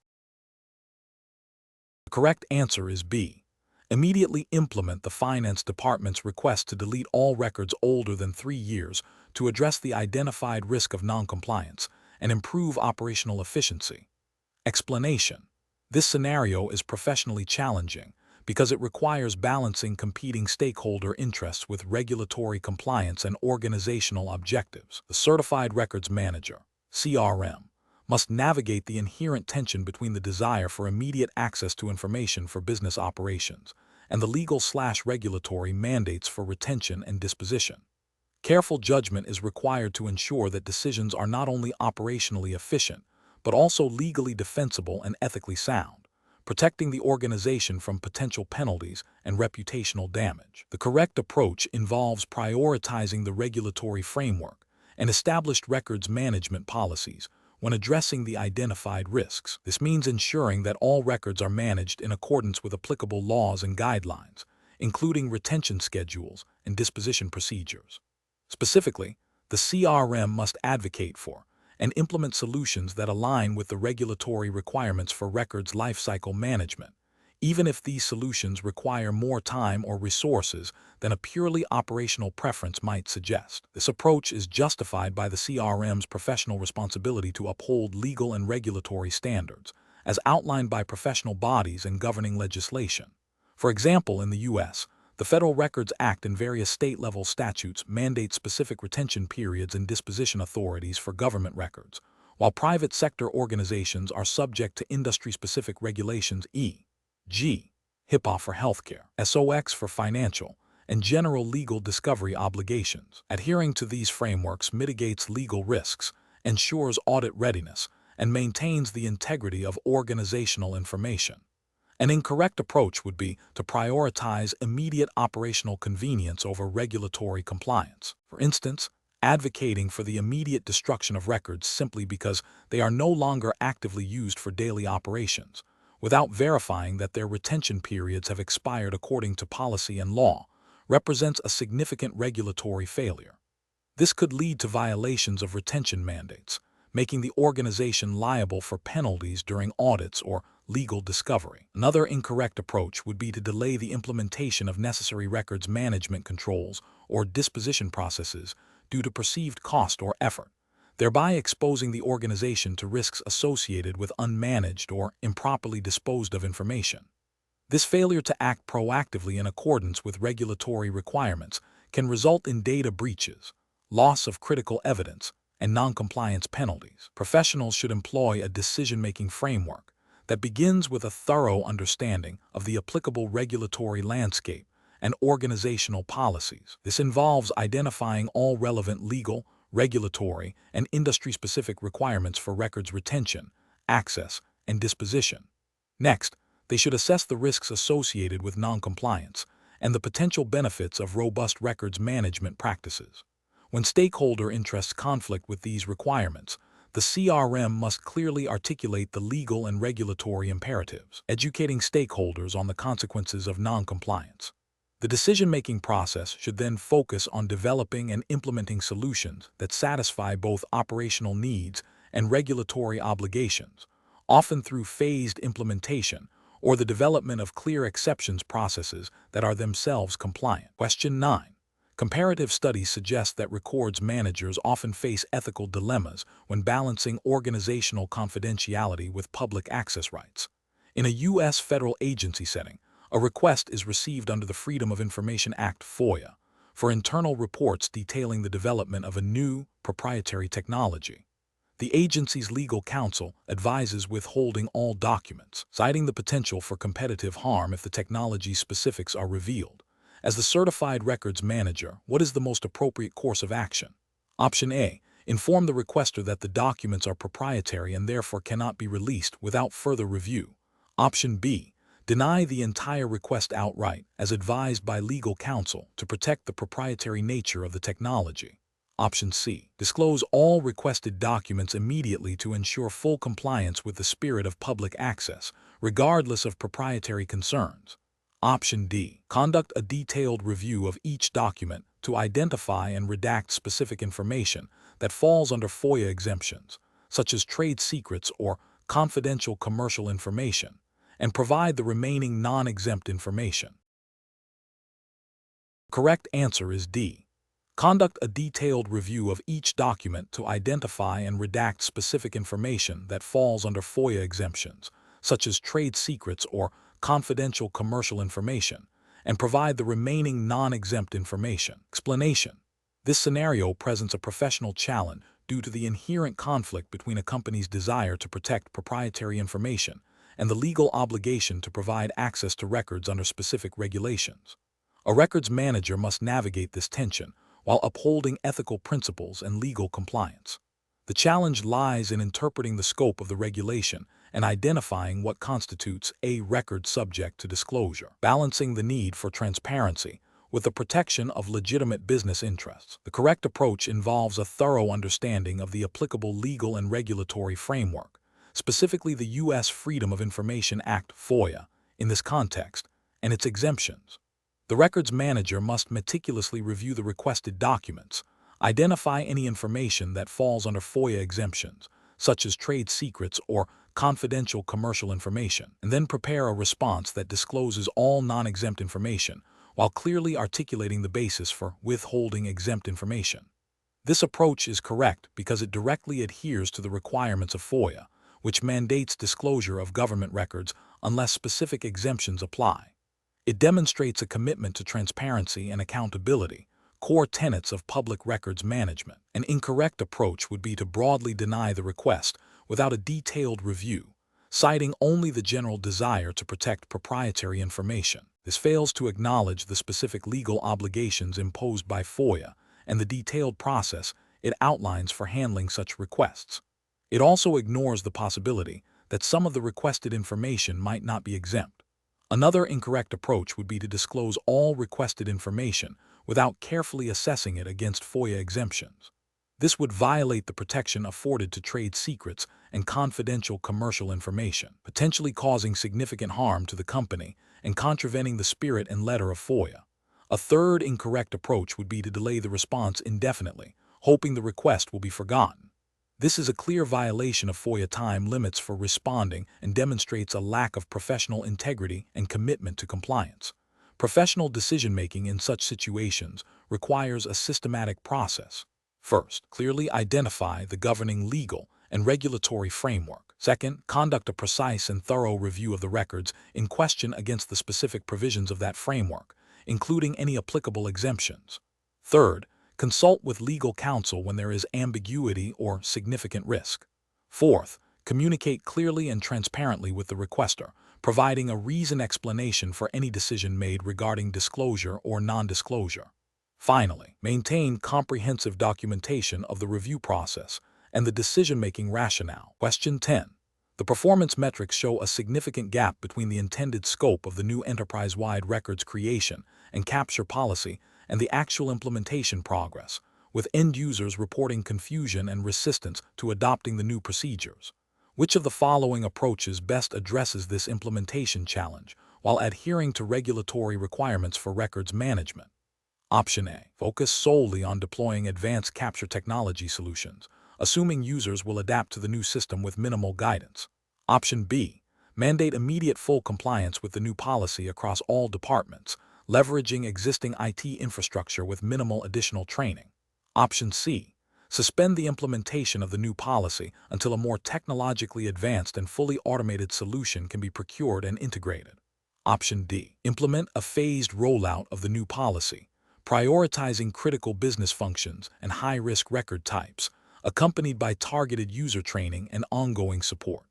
The correct answer is B. Immediately implement the Finance Department's request to delete all records older than 3 years to address the identified risk of noncompliance and improve operational efficiency. Explanation: this scenario is professionally challenging because it requires balancing competing stakeholder interests with regulatory compliance and organizational objectives. The Certified Records Manager, CRM, must navigate the inherent tension between the desire for immediate access to information for business operations and the legal/regulatory mandates for retention and disposition. Careful judgment is required to ensure that decisions are not only operationally efficient, but also legally defensible and ethically sound, protecting the organization from potential penalties and reputational damage. The correct approach involves prioritizing the regulatory framework and established records management policies when addressing the identified risks. This means ensuring that all records are managed in accordance with applicable laws and guidelines, including retention schedules and disposition procedures. Specifically, the CRM must advocate for and implement solutions that align with the regulatory requirements for records lifecycle management, even if these solutions require more time or resources than a purely operational preference might suggest. This approach is justified by the CRM's professional responsibility to uphold legal and regulatory standards, as outlined by professional bodies and governing legislation. For example, in the U.S., the Federal Records Act and various state-level statutes mandate specific retention periods and disposition authorities for government records, while private sector organizations are subject to industry-specific regulations e.g., HIPAA for healthcare, SOX for financial, and general legal discovery obligations. Adhering to these frameworks mitigates legal risks, ensures audit readiness, and maintains the integrity of organizational information. An incorrect approach would be to prioritize immediate operational convenience over regulatory compliance. For instance, advocating for the immediate destruction of records simply because they are no longer actively used for daily operations, without verifying that their retention periods have expired according to policy and law, represents a significant regulatory failure. This could lead to violations of retention mandates, making the organization liable for penalties during audits or legal discovery. Another incorrect approach would be to delay the implementation of necessary records management controls or disposition processes due to perceived cost or effort, thereby exposing the organization to risks associated with unmanaged or improperly disposed of information. This failure to act proactively in accordance with regulatory requirements can result in data breaches, loss of critical evidence, and noncompliance penalties. Professionals should employ a decision-making framework that begins with a thorough understanding of the applicable regulatory landscape and organizational policies. This involves identifying all relevant legal, regulatory, and industry-specific requirements for records retention, access, and disposition. Next, they should assess the risks associated with noncompliance and the potential benefits of robust records management practices. When stakeholder interests conflict with these requirements, the CRM must clearly articulate the legal and regulatory imperatives, educating stakeholders on the consequences of noncompliance. The decision-making process should then focus on developing and implementing solutions that satisfy both operational needs and regulatory obligations, often through phased implementation or the development of clear exceptions processes that are themselves compliant. Question 9. Comparative studies suggest that records managers often face ethical dilemmas when balancing organizational confidentiality with public access rights. In a U.S. federal agency setting, a request is received under the Freedom of Information Act (FOIA) for internal reports detailing the development of a new, proprietary technology. The agency's legal counsel advises withholding all documents, citing the potential for competitive harm if the technology's specifics are revealed. As the certified records manager, what is the most appropriate course of action? Option A. Inform the requester that the documents are proprietary and therefore cannot be released without further review. Option B. Deny the entire request outright, as advised by legal counsel, to protect the proprietary nature of the technology. Option C. Disclose all requested documents immediately to ensure full compliance with the spirit of public access, regardless of proprietary concerns. Option D. Conduct a detailed review of each document to identify and redact specific information that falls under FOIA exemptions, such as trade secrets or confidential commercial information, and provide the remaining non-exempt information. Correct answer is D. Conduct a detailed review of each document to identify and redact specific information that falls under FOIA exemptions, such as trade secrets or confidential commercial information, and provide the remaining non-exempt information. Explanation. This scenario presents a professional challenge due to the inherent conflict between a company's desire to protect proprietary information and the legal obligation to provide access to records under specific regulations. A records manager must navigate this tension while upholding ethical principles and legal compliance. The challenge lies in interpreting the scope of the regulation and identifying what constitutes a record subject to disclosure, balancing the need for transparency with the protection of legitimate business interests. The correct approach involves a thorough understanding of the applicable legal and regulatory framework, specifically the U.S. Freedom of Information Act (FOIA) in this context, and its exemptions. The records manager must meticulously review the requested documents, identify any information that falls under FOIA exemptions, such as trade secrets or confidential commercial information, and then prepare a response that discloses all non-exempt information while clearly articulating the basis for withholding exempt information. This approach is correct because it directly adheres to the requirements of FOIA, which mandates disclosure of government records unless specific exemptions apply. It demonstrates a commitment to transparency and accountability, core tenets of public records management. An incorrect approach would be to broadly deny the request without a detailed review, citing only the general desire to protect proprietary information. This fails to acknowledge the specific legal obligations imposed by FOIA and the detailed process it outlines for handling such requests. It also ignores the possibility that some of the requested information might not be exempt. Another incorrect approach would be to disclose all requested information without carefully assessing it against FOIA exemptions. This would violate the protection afforded to trade secrets and confidential commercial information, potentially causing significant harm to the company and contravening the spirit and letter of FOIA. A third incorrect approach would be to delay the response indefinitely, hoping the request will be forgotten. This is a clear violation of FOIA time limits for responding and demonstrates a lack of professional integrity and commitment to compliance. Professional decision-making in such situations requires a systematic process. First, clearly identify the governing legal and regulatory framework. Second, conduct a precise and thorough review of the records in question against the specific provisions of that framework, including any applicable exemptions. Third, consult with legal counsel when there is ambiguity or significant risk. Fourth, communicate clearly and transparently with the requester, providing a reasoned explanation for any decision made regarding disclosure or non-disclosure. Finally, maintain comprehensive documentation of the review process and the decision-making rationale. Question 10. The performance metrics show a significant gap between the intended scope of the new enterprise-wide records creation and capture policy and the actual implementation progress, with end users reporting confusion and resistance to adopting the new procedures. Which of the following approaches best addresses this implementation challenge while adhering to regulatory requirements for records management? Option A. Focus solely on deploying advanced capture technology solutions, assuming users will adapt to the new system with minimal guidance. Option B. Mandate immediate full compliance with the new policy across all departments, leveraging existing IT infrastructure with minimal additional training. Option C. Suspend the implementation of the new policy until a more technologically advanced and fully automated solution can be procured and integrated. Option D. Implement a phased rollout of the new policy, prioritizing critical business functions and high-risk record types, accompanied by targeted user training and ongoing support.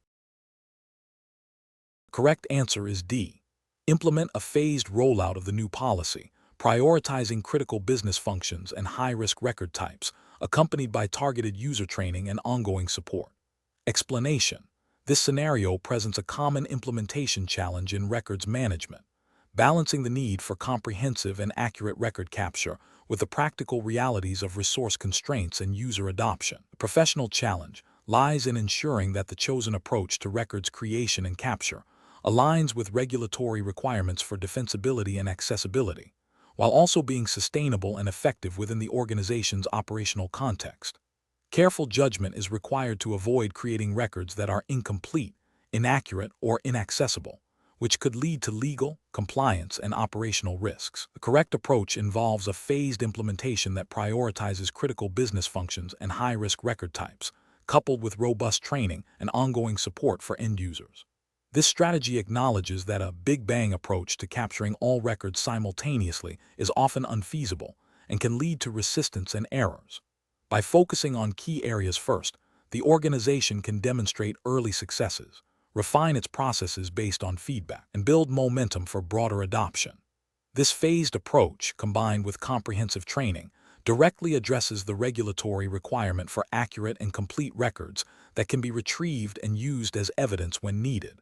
Correct answer is D. Implement a phased rollout of the new policy, prioritizing critical business functions and high-risk record types, accompanied by targeted user training and ongoing support. Explanation. This scenario presents a common implementation challenge in records management. balancing the need for comprehensive and accurate record capture with the practical realities of resource constraints and user adoption. The professional challenge lies in ensuring that the chosen approach to records creation and capture aligns with regulatory requirements for defensibility and accessibility, while also being sustainable and effective within the organization's operational context. Careful judgment is required to avoid creating records that are incomplete, inaccurate, or inaccessible, which could lead to legal, compliance, and operational risks. The correct approach involves a phased implementation that prioritizes critical business functions and high-risk record types, coupled with robust training and ongoing support for end users. This strategy acknowledges that a Big Bang approach to capturing all records simultaneously is often unfeasible and can lead to resistance and errors. By focusing on key areas first, the organization can demonstrate early successes, refine its processes based on feedback, and build momentum for broader adoption. This phased approach, combined with comprehensive training, directly addresses the regulatory requirement for accurate and complete records that can be retrieved and used as evidence when needed.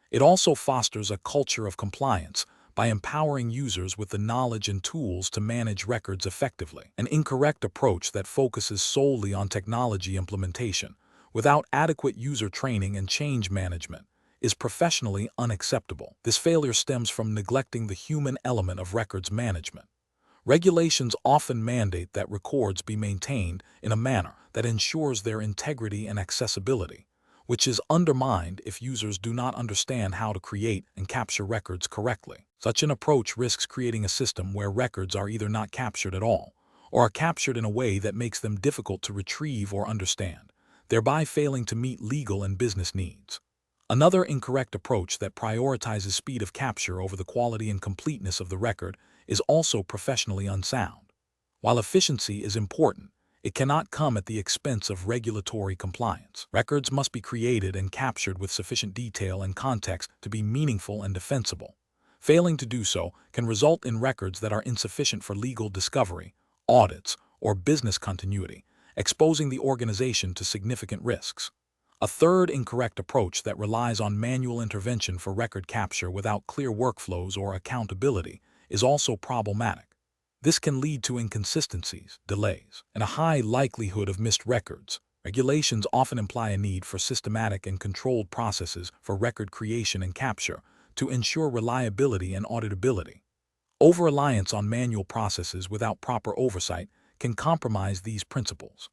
It also fosters a culture of compliance by empowering users with the knowledge and tools to manage records effectively. An incorrect approach that focuses solely on technology implementation, without adequate user training and change management, is professionally unacceptable. This failure stems from neglecting the human element of records management. Regulations often mandate that records be maintained in a manner that ensures their integrity and accessibility, which is undermined if users do not understand how to create and capture records correctly. Such an approach risks creating a system where records are either not captured at all, or are captured in a way that makes them difficult to retrieve or understand, thereby failing to meet legal and business needs. Another incorrect approach that prioritizes speed of capture over the quality and completeness of the record is also professionally unsound. While efficiency is important, it cannot come at the expense of regulatory compliance. Records must be created and captured with sufficient detail and context to be meaningful and defensible. Failing to do so can result in records that are insufficient for legal discovery, audits, or business continuity, exposing the organization to significant risks. A third incorrect approach that relies on manual intervention for record capture without clear workflows or accountability is also problematic. This can lead to inconsistencies, delays, and a high likelihood of missed records. Regulations often imply a need for systematic and controlled processes for record creation and capture to ensure reliability and auditability. Over-reliance on manual processes without proper oversight can compromise these principles.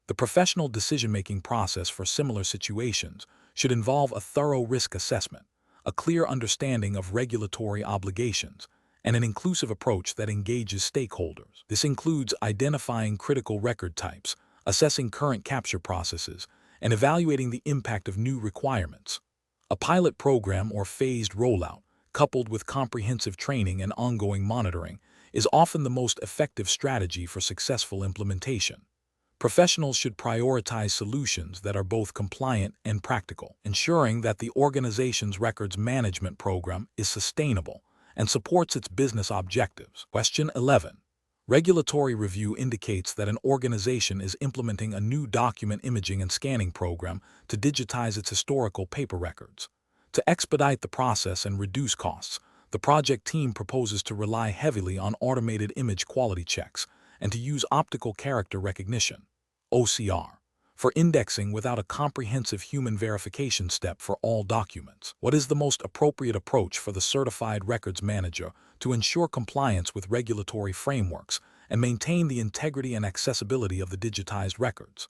The professional decision-making process for similar situations should involve a thorough risk assessment, a clear understanding of regulatory obligations, and an inclusive approach that engages stakeholders. This includes identifying critical record types, assessing current capture processes, and evaluating the impact of new requirements. A pilot program or phased rollout, coupled with comprehensive training and ongoing monitoring, is often the most effective strategy for successful implementation. Professionals should prioritize solutions that are both compliant and practical, ensuring that the organization's records management program is sustainable and supports its business objectives. Question 11. Regulatory review indicates that an organization is implementing a new document imaging and scanning program to digitize its historical paper records. To expedite the process and reduce costs, the project team proposes to rely heavily on automated image quality checks and to use optical character recognition, OCR, for indexing without a comprehensive human verification step for all documents. What is the most appropriate approach for the certified records manager to ensure compliance with regulatory frameworks and maintain the integrity and accessibility of the digitized records?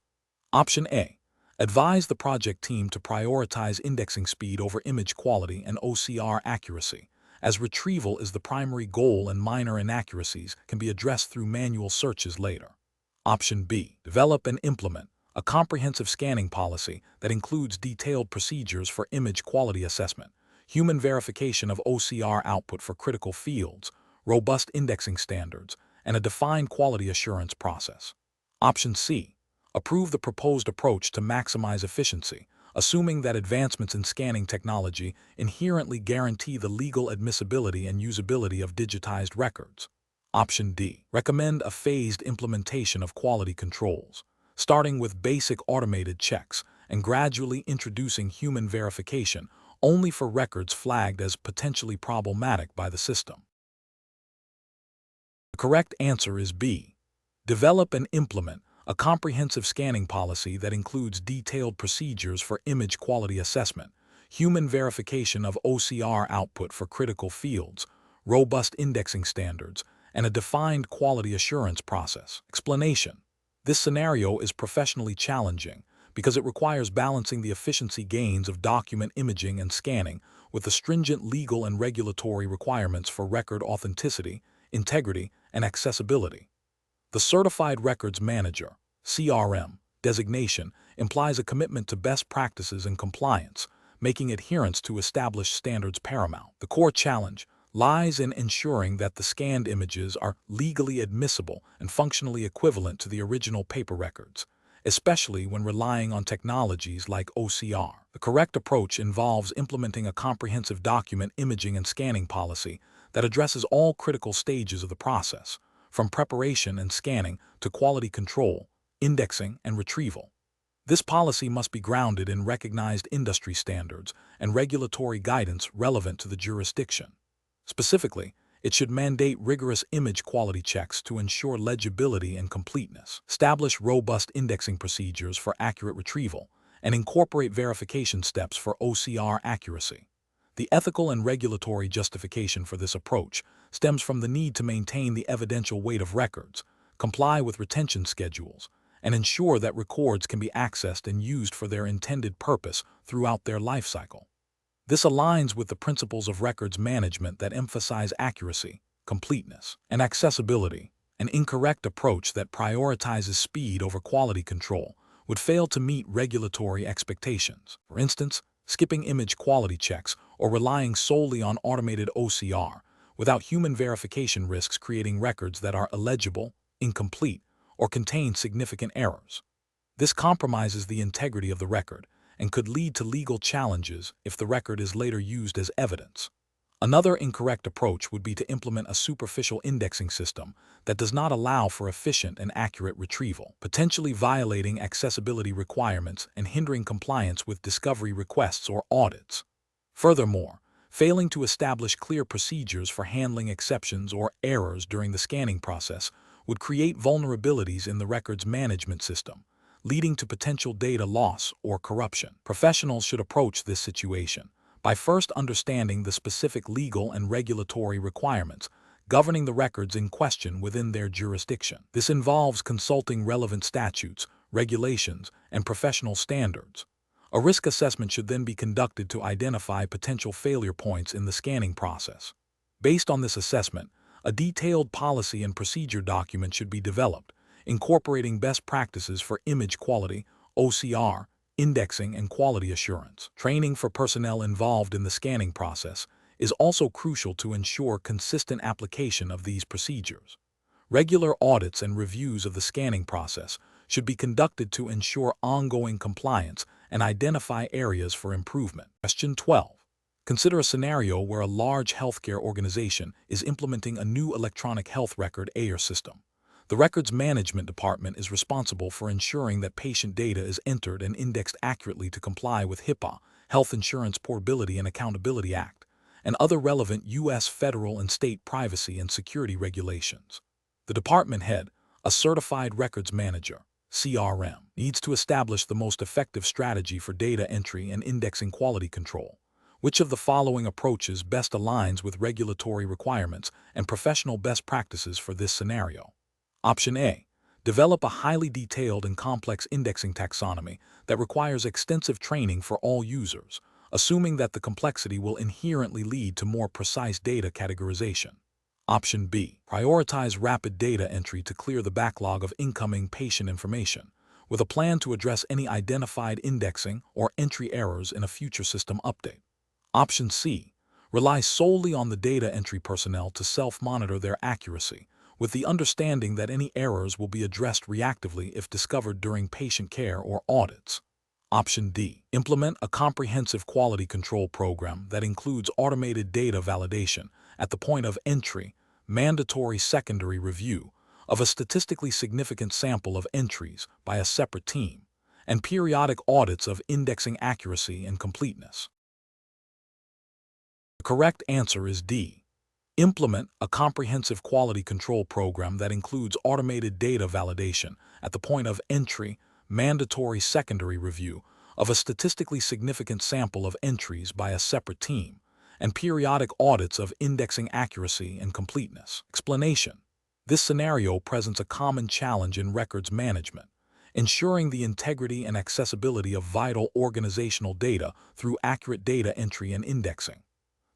Option A. Advise the project team to prioritize indexing speed over image quality and OCR accuracy, as retrieval is the primary goal and minor inaccuracies can be addressed through manual searches later. Option B. Develop and implement a comprehensive scanning policy that includes detailed procedures for image quality assessment, human verification of OCR output for critical fields, robust indexing standards, and a defined quality assurance process. Option C. Approve the proposed approach to maximize efficiency, assuming that advancements in scanning technology inherently guarantee the legal admissibility and usability of digitized records. Option D. Recommend a phased implementation of quality controls, starting with basic automated checks and gradually introducing human verification only for records flagged as potentially problematic by the system. The correct answer is B. Develop and implement a comprehensive scanning policy that includes detailed procedures for image quality assessment, human verification of OCR output for critical fields, robust indexing standards, and a defined quality assurance process. Explanation: this scenario is professionally challenging because it requires balancing the efficiency gains of document imaging and scanning with the stringent legal and regulatory requirements for record authenticity, integrity, and accessibility. The Certified Records Manager (CRM) designation implies a commitment to best practices and compliance, making adherence to established standards paramount. The core challenge lies in ensuring that the scanned images are legally admissible and functionally equivalent to the original paper records, especially when relying on technologies like OCR. The correct approach involves implementing a comprehensive document imaging and scanning policy that addresses all critical stages of the process, from preparation and scanning to quality control, indexing, and retrieval. This policy must be grounded in recognized industry standards and regulatory guidance relevant to the jurisdiction. Specifically, it should mandate rigorous image quality checks to ensure legibility and completeness, establish robust indexing procedures for accurate retrieval, and incorporate verification steps for OCR accuracy. The ethical and regulatory justification for this approach stems from the need to maintain the evidential weight of records, comply with retention schedules, and ensure that records can be accessed and used for their intended purpose throughout their life cycle. This aligns with the principles of records management that emphasize accuracy, completeness, and accessibility. An incorrect approach that prioritizes speed over quality control would fail to meet regulatory expectations. For instance, skipping image quality checks or relying solely on automated OCR without human verification risks creating records that are illegible, incomplete, or contain significant errors. This compromises the integrity of the record and could lead to legal challenges if the record is later used as evidence. Another incorrect approach would be to implement a superficial indexing system that does not allow for efficient and accurate retrieval, potentially violating accessibility requirements and hindering compliance with discovery requests or audits. Furthermore, failing to establish clear procedures for handling exceptions or errors during the scanning process would create vulnerabilities in the records management system, leading to potential data loss or corruption. Professionals should approach this situation by first understanding the specific legal and regulatory requirements governing the records in question within their jurisdiction. This involves consulting relevant statutes, regulations, and professional standards. A risk assessment should then be conducted to identify potential failure points in the scanning process. Based on this assessment, a detailed policy and procedure document should be developed, incorporating best practices for image quality, OCR, indexing, and quality assurance. Training for personnel involved in the scanning process is also crucial to ensure consistent application of these procedures. Regular audits and reviews of the scanning process should be conducted to ensure ongoing compliance and identify areas for improvement. Question 12. Consider a scenario where a large healthcare organization is implementing a new electronic health record (AR) system. The Records Management Department is responsible for ensuring that patient data is entered and indexed accurately to comply with HIPAA, Health Insurance Portability and Accountability Act, and other relevant U.S. federal and state privacy and security regulations. The department head, a certified records manager, CRM, needs to establish the most effective strategy for data entry and indexing quality control. Which of the following approaches best aligns with regulatory requirements and professional best practices for this scenario? Option A. Develop a highly detailed and complex indexing taxonomy that requires extensive training for all users, assuming that the complexity will inherently lead to more precise data categorization. Option B. Prioritize rapid data entry to clear the backlog of incoming patient information, with a plan to address any identified indexing or entry errors in a future system update. Option C. Rely solely on the data entry personnel to self-monitor their accuracy, with the understanding that any errors will be addressed reactively if discovered during patient care or audits. Option D. Implement a comprehensive quality control program that includes automated data validation at the point of entry, mandatory secondary review of a statistically significant sample of entries by a separate team, and periodic audits of indexing accuracy and completeness. Correct answer is D. Implement a comprehensive quality control program that includes automated data validation at the point of entry, mandatory secondary review of a statistically significant sample of entries by a separate team, and periodic audits of indexing accuracy and completeness. Explanation. This scenario presents a common challenge in records management, ensuring the integrity and accessibility of vital organizational data through accurate data entry and indexing.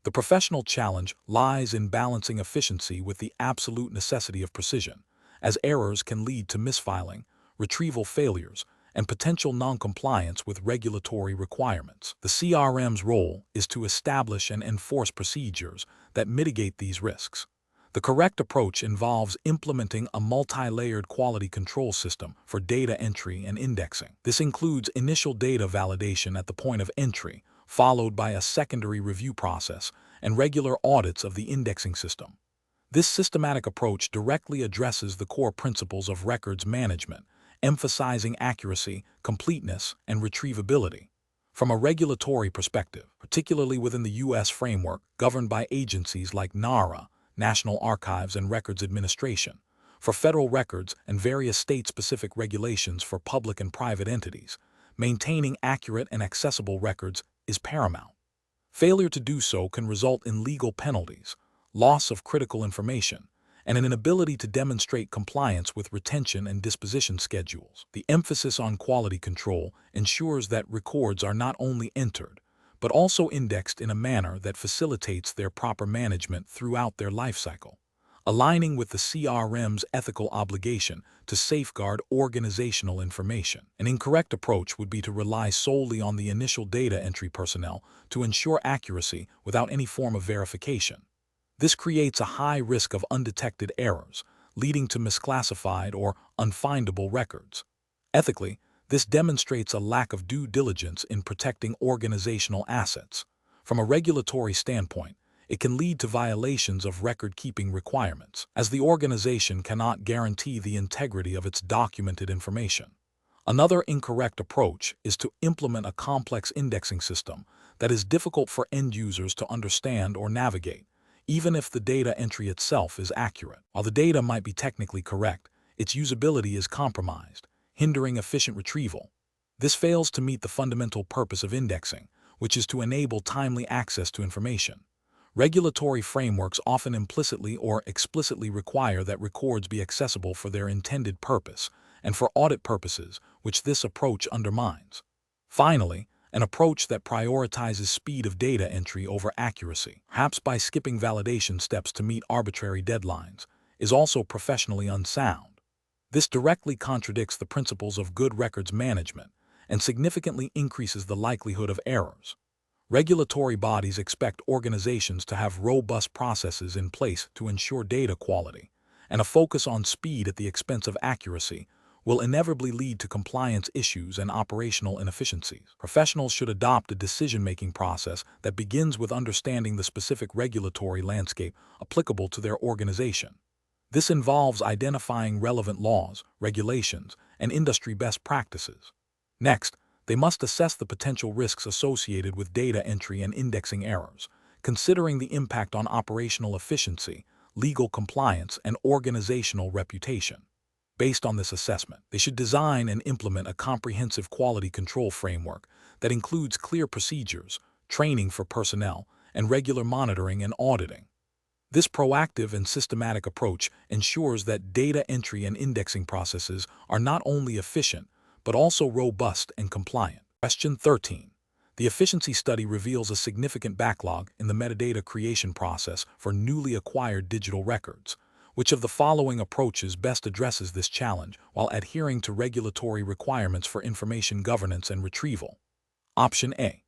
The professional challenge lies in balancing efficiency with the absolute necessity of precision, as errors can lead to misfiling, retrieval failures, and potential noncompliance with regulatory requirements. The CRM's role is to establish and enforce procedures that mitigate these risks. The correct approach involves implementing a multi-layered quality control system for data entry and indexing. This includes initial data validation at the point of entry, followed by a secondary review process and regular audits of the indexing system. This systematic approach directly addresses the core principles of records management, emphasizing accuracy, completeness, and retrievability. From a regulatory perspective, particularly within the U.S. framework governed by agencies like NARA, National Archives and Records Administration, for federal records and various state-specific regulations for public and private entities, maintaining accurate and accessible records is paramount. Failure to do so can result in legal penalties, loss of critical information, and an inability to demonstrate compliance with retention and disposition schedules. The emphasis on quality control ensures that records are not only entered, but also indexed in a manner that facilitates their proper management throughout their life cycle, aligning with the CRM's ethical obligation to safeguard organizational information. An incorrect approach would be to rely solely on the initial data entry personnel to ensure accuracy without any form of verification. This creates a high risk of undetected errors, leading to misclassified or unfindable records. Ethically, this demonstrates a lack of due diligence in protecting organizational assets. From a regulatory standpoint, it can lead to violations of record-keeping requirements, as the organization cannot guarantee the integrity of its documented information. Another incorrect approach is to implement a complex indexing system that is difficult for end users to understand or navigate, even if the data entry itself is accurate. While the data might be technically correct, its usability is compromised, hindering efficient retrieval. This fails to meet the fundamental purpose of indexing, which is to enable timely access to information. Regulatory frameworks often implicitly or explicitly require that records be accessible for their intended purpose and for audit purposes, which this approach undermines. Finally, an approach that prioritizes speed of data entry over accuracy, perhaps by skipping validation steps to meet arbitrary deadlines, is also professionally unsound. This directly contradicts the principles of good records management and significantly increases the likelihood of errors. Regulatory bodies expect organizations to have robust processes in place to ensure data quality, and a focus on speed at the expense of accuracy will inevitably lead to compliance issues and operational inefficiencies. Professionals should adopt a decision-making process that begins with understanding the specific regulatory landscape applicable to their organization. This involves identifying relevant laws, regulations, and industry best practices. Next, they must assess the potential risks associated with data entry and indexing errors, considering the impact on operational efficiency, legal compliance, and organizational reputation. Based on this assessment, they should design and implement a comprehensive quality control framework that includes clear procedures, training for personnel, and regular monitoring and auditing. This proactive and systematic approach ensures that data entry and indexing processes are not only efficient, but also robust and compliant. Question 13. The efficiency study reveals a significant backlog in the metadata creation process for newly acquired digital records. Which of the following approaches best addresses this challenge while adhering to regulatory requirements for information governance and retrieval? Option A.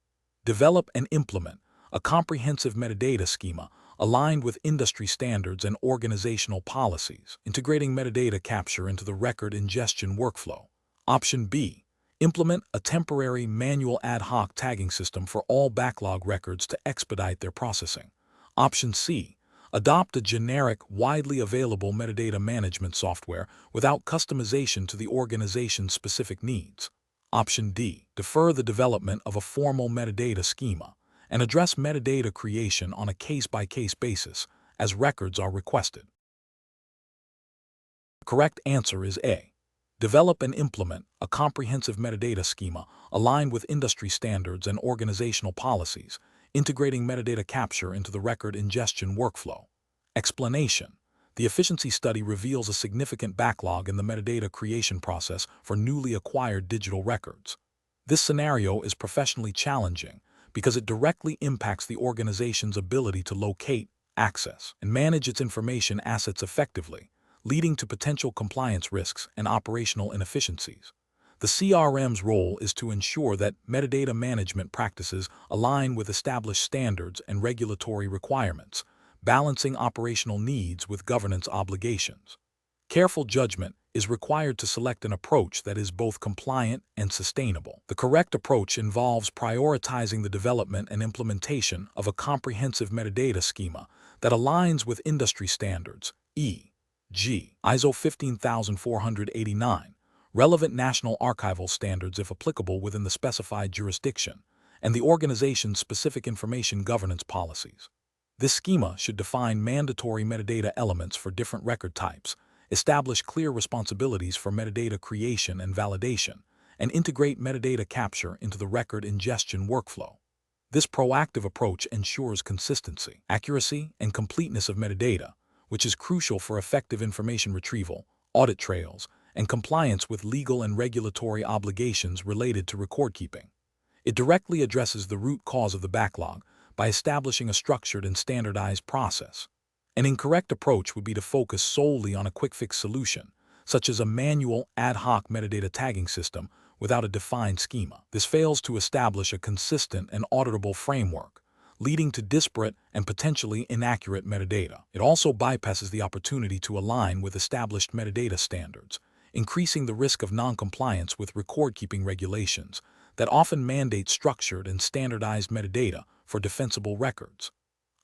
Develop and implement a comprehensive metadata schema aligned with industry standards and organizational policies, integrating metadata capture into the record ingestion workflow. Option B. Implement a temporary manual ad hoc tagging system for all backlog records to expedite their processing. Option C. Adopt a generic, widely available metadata management software without customization to the organization's specific needs. Option D. Defer the development of a formal metadata schema and address metadata creation on a case-by-case basis as records are requested. The correct answer is A. Develop and implement a comprehensive metadata schema aligned with industry standards and organizational policies, integrating metadata capture into the record ingestion workflow. Explanation: the efficiency study reveals a significant backlog in the metadata creation process for newly acquired digital records. This scenario is professionally challenging because it directly impacts the organization's ability to locate, access, and manage its information assets effectively, leading to potential compliance risks and operational inefficiencies. The CRM's role is to ensure that metadata management practices align with established standards and regulatory requirements, balancing operational needs with governance obligations. Careful judgment is required to select an approach that is both compliant and sustainable. The correct approach involves prioritizing the development and implementation of a comprehensive metadata schema that aligns with industry standards, e.g., ISO 15489, relevant national archival standards if applicable within the specified jurisdiction, and the organization's specific information governance policies. This schema should define mandatory metadata elements for different record types, establish clear responsibilities for metadata creation and validation, and integrate metadata capture into the record ingestion workflow. This proactive approach ensures consistency, accuracy, and completeness of metadata, which is crucial for effective information retrieval, audit trails, and compliance with legal and regulatory obligations related to record keeping. It directly addresses the root cause of the backlog by establishing a structured and standardized process. An incorrect approach would be to focus solely on a quick-fix solution, such as a manual ad hoc metadata tagging system without a defined schema. This fails to establish a consistent and auditable framework, leading to disparate and potentially inaccurate metadata. It also bypasses the opportunity to align with established metadata standards, increasing the risk of non-compliance with record-keeping regulations that often mandate structured and standardized metadata for defensible records.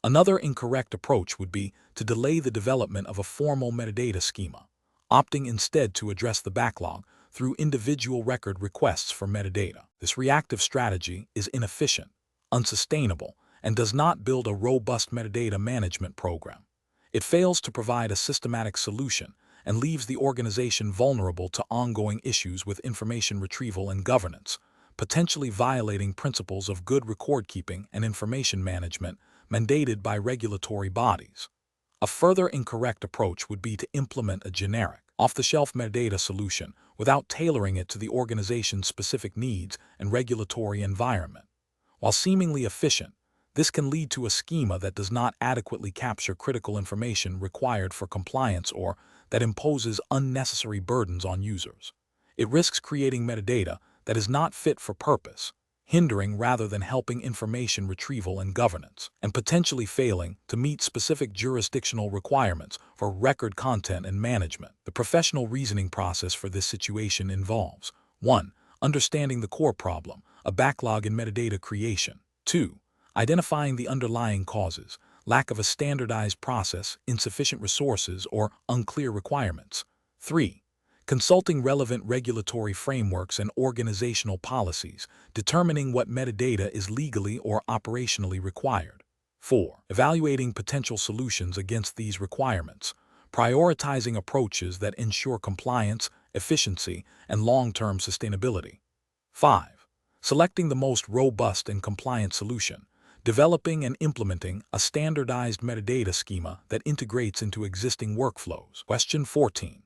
Another incorrect approach would be to delay the development of a formal metadata schema, opting instead to address the backlog through individual record requests for metadata. This reactive strategy is inefficient, unsustainable, and does not build a robust metadata management program. It fails to provide a systematic solution and leaves the organization vulnerable to ongoing issues with information retrieval and governance, potentially violating principles of good record keeping and information management mandated by regulatory bodies. A further incorrect approach would be to implement a generic, off-the-shelf metadata solution without tailoring it to the organization's specific needs and regulatory environment. While seemingly efficient, this can lead to a schema that does not adequately capture critical information required for compliance or that imposes unnecessary burdens on users. It risks creating metadata that is not fit for purpose, hindering rather than helping information retrieval and governance, and potentially failing to meet specific jurisdictional requirements for record content and management. The professional reasoning process for this situation involves 1. Understanding the core problem, a backlog in metadata creation. 2. Identifying the underlying causes, lack of a standardized process, insufficient resources, or unclear requirements. 3. Consulting relevant regulatory frameworks and organizational policies, determining what metadata is legally or operationally required. 4. Evaluating potential solutions against these requirements, prioritizing approaches that ensure compliance, efficiency, and long-term sustainability. 5. Selecting the most robust and compliant solution, developing and implementing a standardized metadata schema that integrates into existing workflows. Question 14.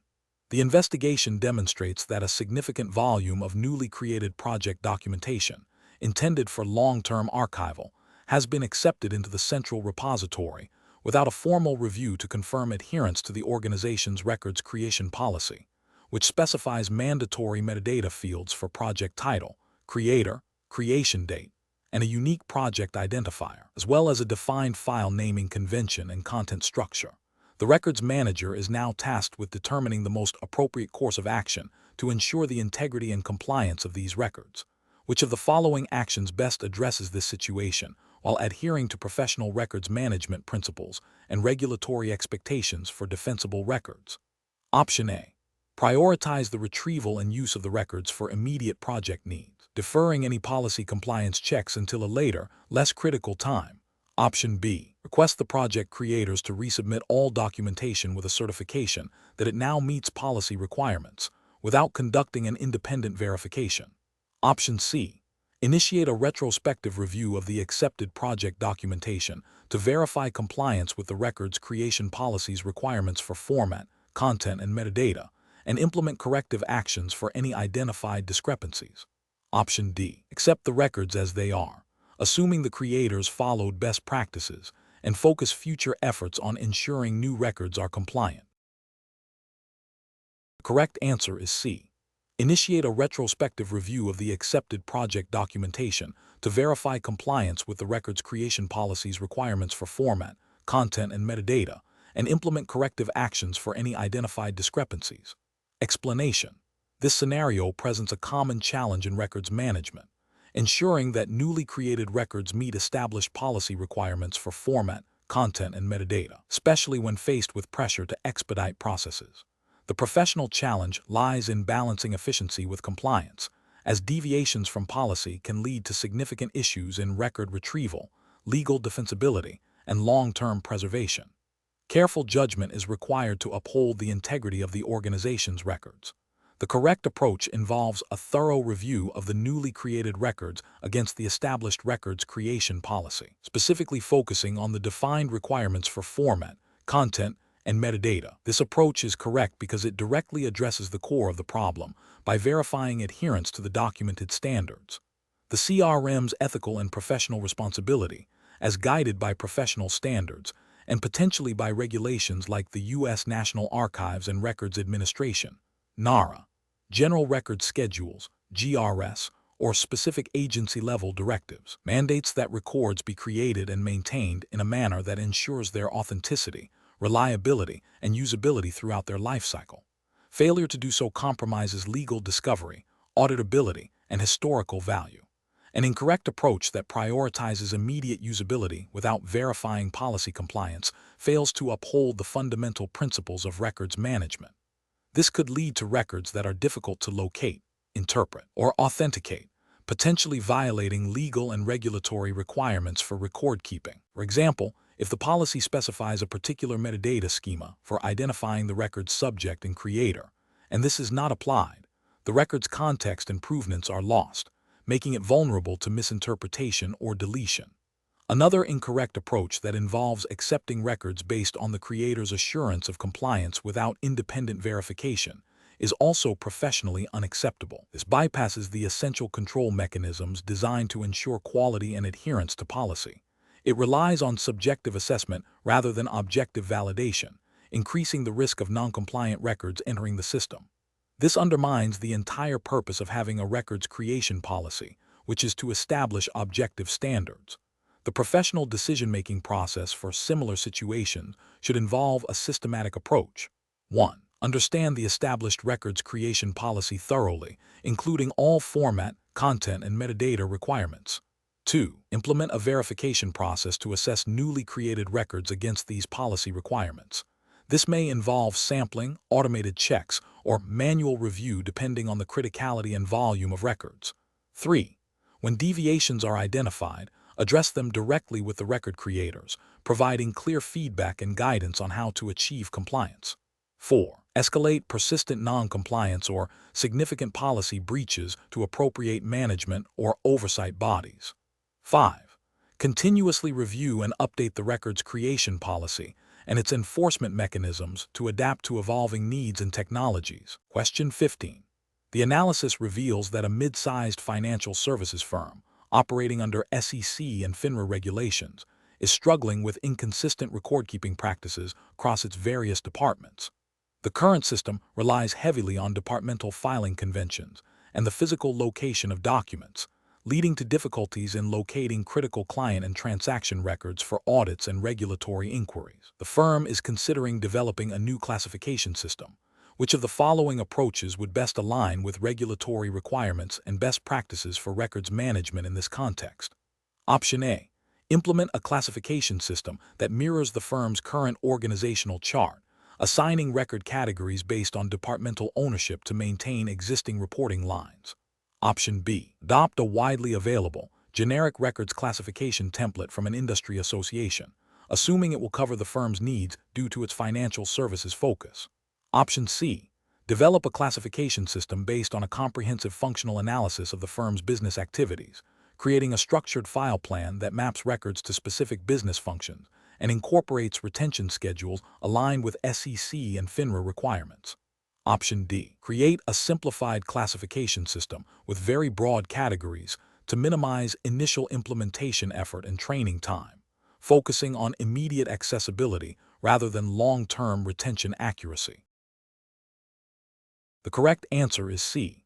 The investigation demonstrates that a significant volume of newly created project documentation, intended for long-term archival, has been accepted into the central repository without a formal review to confirm adherence to the organization's records creation policy, which specifies mandatory metadata fields for project title, creator, creation date, and a unique project identifier, as well as a defined file naming convention and content structure. The records manager is now tasked with determining the most appropriate course of action to ensure the integrity and compliance of these records. Which of the following actions best addresses this situation while adhering to professional records management principles and regulatory expectations for defensible records? Option A. Prioritize the retrieval and use of the records for immediate project needs. deferring any policy compliance checks until a later, less critical time. Option B. Request the project creators to resubmit all documentation with a certification that it now meets policy requirements, without conducting an independent verification. Option C. Initiate a retrospective review of the accepted project documentation to verify compliance with the record's creation policy's requirements for format, content, and metadata, and implement corrective actions for any identified discrepancies. Option D. Accept the records as they are, assuming the creators followed best practices, and focus future efforts on ensuring new records are compliant. The correct answer is C. Initiate a retrospective review of the accepted project documentation to verify compliance with the record's creation policy's requirements for format, content, and metadata, and implement corrective actions for any identified discrepancies. Explanation. This scenario presents a common challenge in records management, ensuring that newly created records meet established policy requirements for format, content, and metadata, especially when faced with pressure to expedite processes. The professional challenge lies in balancing efficiency with compliance, as deviations from policy can lead to significant issues in record retrieval, legal defensibility, and long-term preservation. Careful judgment is required to uphold the integrity of the organization's records. The correct approach involves a thorough review of the newly created records against the established records creation policy, specifically focusing on the defined requirements for format, content, and metadata. This approach is correct because it directly addresses the core of the problem by verifying adherence to the documented standards. The CRM's ethical and professional responsibility, as guided by professional standards, and potentially by regulations like the U.S. National Archives and Records Administration, NARA, General Records Schedules, GRS, or specific agency-level directives, mandates that records be created and maintained in a manner that ensures their authenticity, reliability, and usability throughout their life cycle. Failure to do so compromises legal discovery, auditability, and historical value. An incorrect approach that prioritizes immediate usability without verifying policy compliance fails to uphold the fundamental principles of records management. This could lead to records that are difficult to locate, interpret, or authenticate, potentially violating legal and regulatory requirements for record keeping. For example, if the policy specifies a particular metadata schema for identifying the record's subject and creator, and this is not applied, the record's context and provenance are lost, making it vulnerable to misinterpretation or deletion. Another incorrect approach that involves accepting records based on the creator's assurance of compliance without independent verification is also professionally unacceptable. This bypasses the essential control mechanisms designed to ensure quality and adherence to policy. It relies on subjective assessment rather than objective validation, increasing the risk of non-compliant records entering the system. This undermines the entire purpose of having a records creation policy, which is to establish objective standards. The professional decision-making process for similar situations should involve a systematic approach. 1. Understand the established records creation policy thoroughly, including all format, content, and metadata requirements. 2. Implement a verification process to assess newly created records against these policy requirements. This may involve sampling, automated checks, or manual review depending on the criticality and volume of records. 3. When deviations are identified, address them directly with the record creators, providing clear feedback and guidance on how to achieve compliance. 4. Escalate persistent non-compliance or significant policy breaches to appropriate management or oversight bodies. 5. Continuously review and update the record's creation policy and its enforcement mechanisms to adapt to evolving needs and technologies. Question 15. The analysis reveals that a mid-sized financial services firm, operating under SEC and FINRA regulations, is struggling with inconsistent record-keeping practices across its various departments. The current system relies heavily on departmental filing conventions and the physical location of documents, leading to difficulties in locating critical client and transaction records for audits and regulatory inquiries. The firm is considering developing a new classification system. Which of the following approaches would best align with regulatory requirements and best practices for records management in this context? Option A. Implement a classification system that mirrors the firm's current organizational chart, assigning record categories based on departmental ownership to maintain existing reporting lines. Option B. Adopt a widely available, generic records classification template from an industry association, assuming it will cover the firm's needs due to its financial services focus. Option C. Develop a classification system based on a comprehensive functional analysis of the firm's business activities, creating a structured file plan that maps records to specific business functions and incorporates retention schedules aligned with SEC and FINRA requirements. Option D. Create a simplified classification system with very broad categories to minimize initial implementation effort and training time, focusing on immediate accessibility rather than long-term retention accuracy. The correct answer is C.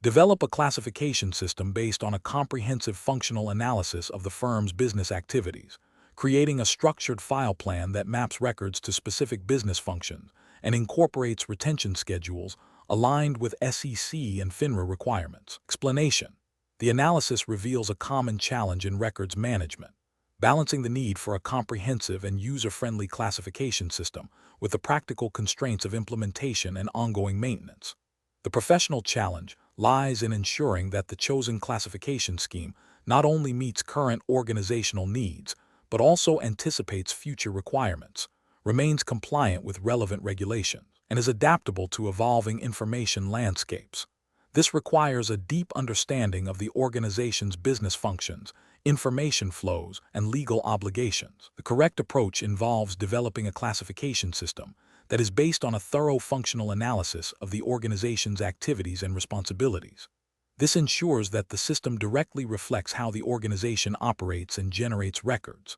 Develop a classification system based on a comprehensive functional analysis of the firm's business activities, creating a structured file plan that maps records to specific business functions and incorporates retention schedules aligned with SEC and FINRA requirements. Explanation: the analysis reveals a common challenge in records management, balancing the need for a comprehensive and user-friendly classification system with the practical constraints of implementation and ongoing maintenance. The professional challenge lies in ensuring that the chosen classification scheme not only meets current organizational needs, but also anticipates future requirements, remains compliant with relevant regulations, and is adaptable to evolving information landscapes. This requires a deep understanding of the organization's business functions, information flows, and legal obligations. The correct approach involves developing a classification system that is based on a thorough functional analysis of the organization's activities and responsibilities. This ensures that the system directly reflects how the organization operates and generates records.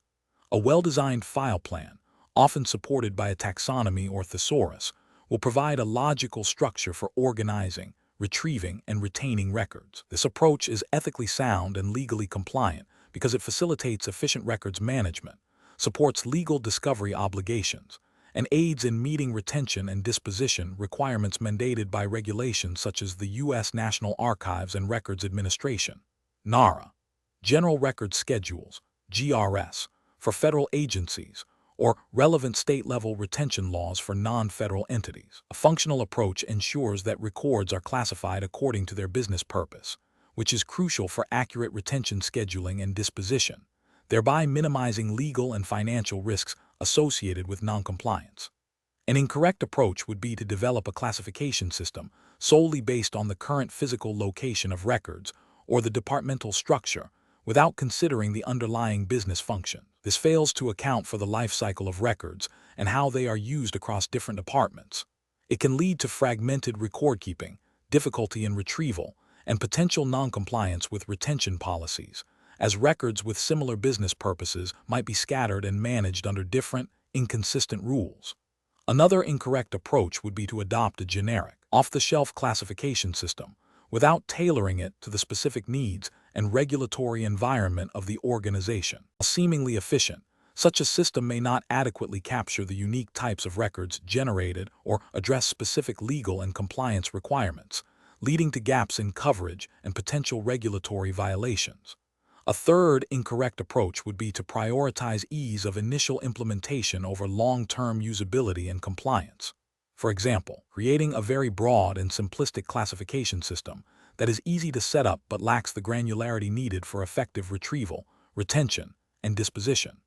A well-designed file plan, often supported by a taxonomy or thesaurus, will provide a logical structure for organizing, retrieving, and retaining records. This approach is ethically sound and legally compliant because it facilitates efficient records management, supports legal discovery obligations, and aids in meeting retention and disposition requirements mandated by regulations such as the U.S. National Archives and Records Administration, NARA, General Records Schedules, GRS, for federal agencies, or relevant state-level retention laws for non-federal entities. A functional approach ensures that records are classified according to their business purpose, which is crucial for accurate retention scheduling and disposition, thereby minimizing legal and financial risks associated with noncompliance. An incorrect approach would be to develop a classification system solely based on the current physical location of records or the departmental structure, without considering the underlying business function. This fails to account for the life cycle of records and how they are used across different departments. It can lead to fragmented record-keeping, difficulty in retrieval, and potential noncompliance with retention policies, as records with similar business purposes might be scattered and managed under different, inconsistent rules. Another incorrect approach would be to adopt a generic, off-the-shelf classification system without tailoring it to the specific needs and regulatory environment of the organization. While seemingly efficient, such a system may not adequately capture the unique types of records generated or address specific legal and compliance requirements, leading to gaps in coverage and potential regulatory violations. A third incorrect approach would be to prioritize ease of initial implementation over long-term usability and compliance. For example, creating a very broad and simplistic classification system that is easy to set up but lacks the granularity needed for effective retrieval, retention, and disposition.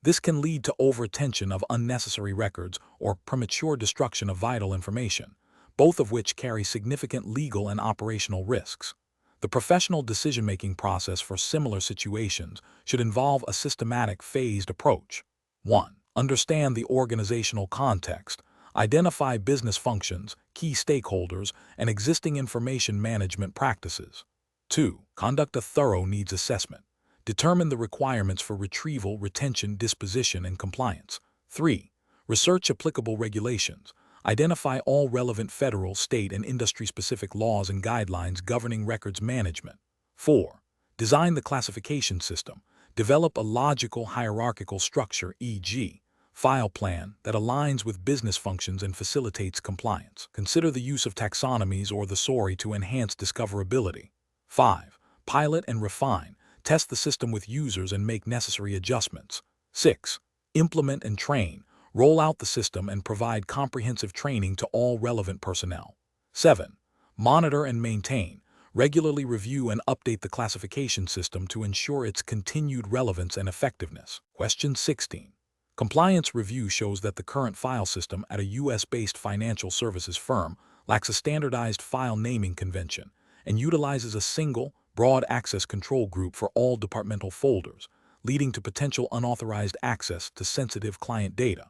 This can lead to over-retention of unnecessary records or premature destruction of vital information, both of which carry significant legal and operational risks. The professional decision-making process for similar situations should involve a systematic, phased approach. 1. Understand the organizational context. Identify business functions, key stakeholders, and existing information management practices. 2. Conduct a thorough needs assessment. Determine the requirements for retrieval, retention, disposition, and compliance. 3. Research applicable regulations. Identify all relevant federal, state, and industry-specific laws and guidelines governing records management. 4. Design the classification system. Develop a logical hierarchical structure, e.g., file plan that aligns with business functions and facilitates compliance. Consider the use of taxonomies or thesauri to enhance discoverability. 5. Pilot and refine. Test the system with users and make necessary adjustments. 6. Implement and train. Roll out the system and provide comprehensive training to all relevant personnel. 7. Monitor and maintain. Regularly review and update the classification system to ensure its continued relevance and effectiveness. Question 16. Compliance review shows that the current file system at a U.S.-based financial services firm lacks a standardized file naming convention and utilizes a single, broad access control group for all departmental folders, leading to potential unauthorized access to sensitive client data.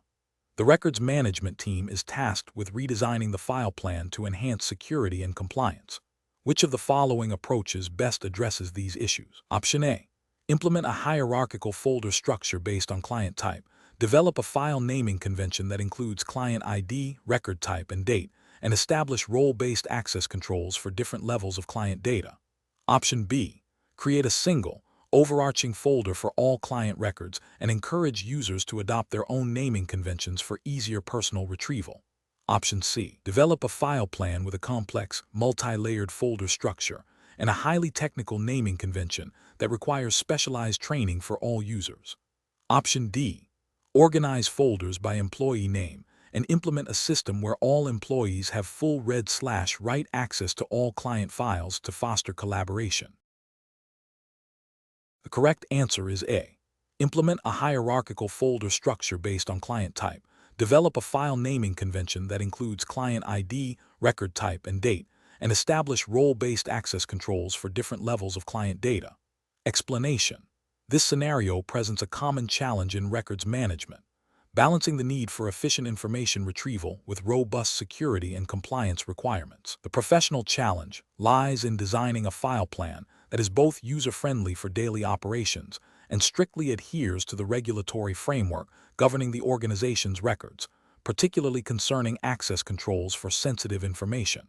The records management team is tasked with redesigning the file plan to enhance security and compliance. Which of the following approaches best addresses these issues? Option A. Implement a hierarchical folder structure based on client type. Develop a file naming convention that includes client ID, record type, and date, and establish role-based access controls for different levels of client data. Option B. Create a single, overarching folder for all client records and encourage users to adopt their own naming conventions for easier personal retrieval. Option C. Develop a file plan with a complex, multi-layered folder structure and a highly technical naming convention that requires specialized training for all users. Option D. Organize folders by employee name and implement a system where all employees have full read/write access to all client files to foster collaboration. The correct answer is A. Implement a hierarchical folder structure based on client type. Develop a file naming convention that includes client ID, record type, and date, and establish role-based access controls for different levels of client data. Explanation. This scenario presents a common challenge in records management, balancing the need for efficient information retrieval with robust security and compliance requirements. The professional challenge lies in designing a file plan that is both user-friendly for daily operations and strictly adheres to the regulatory framework governing the organization's records, particularly concerning access controls for sensitive information.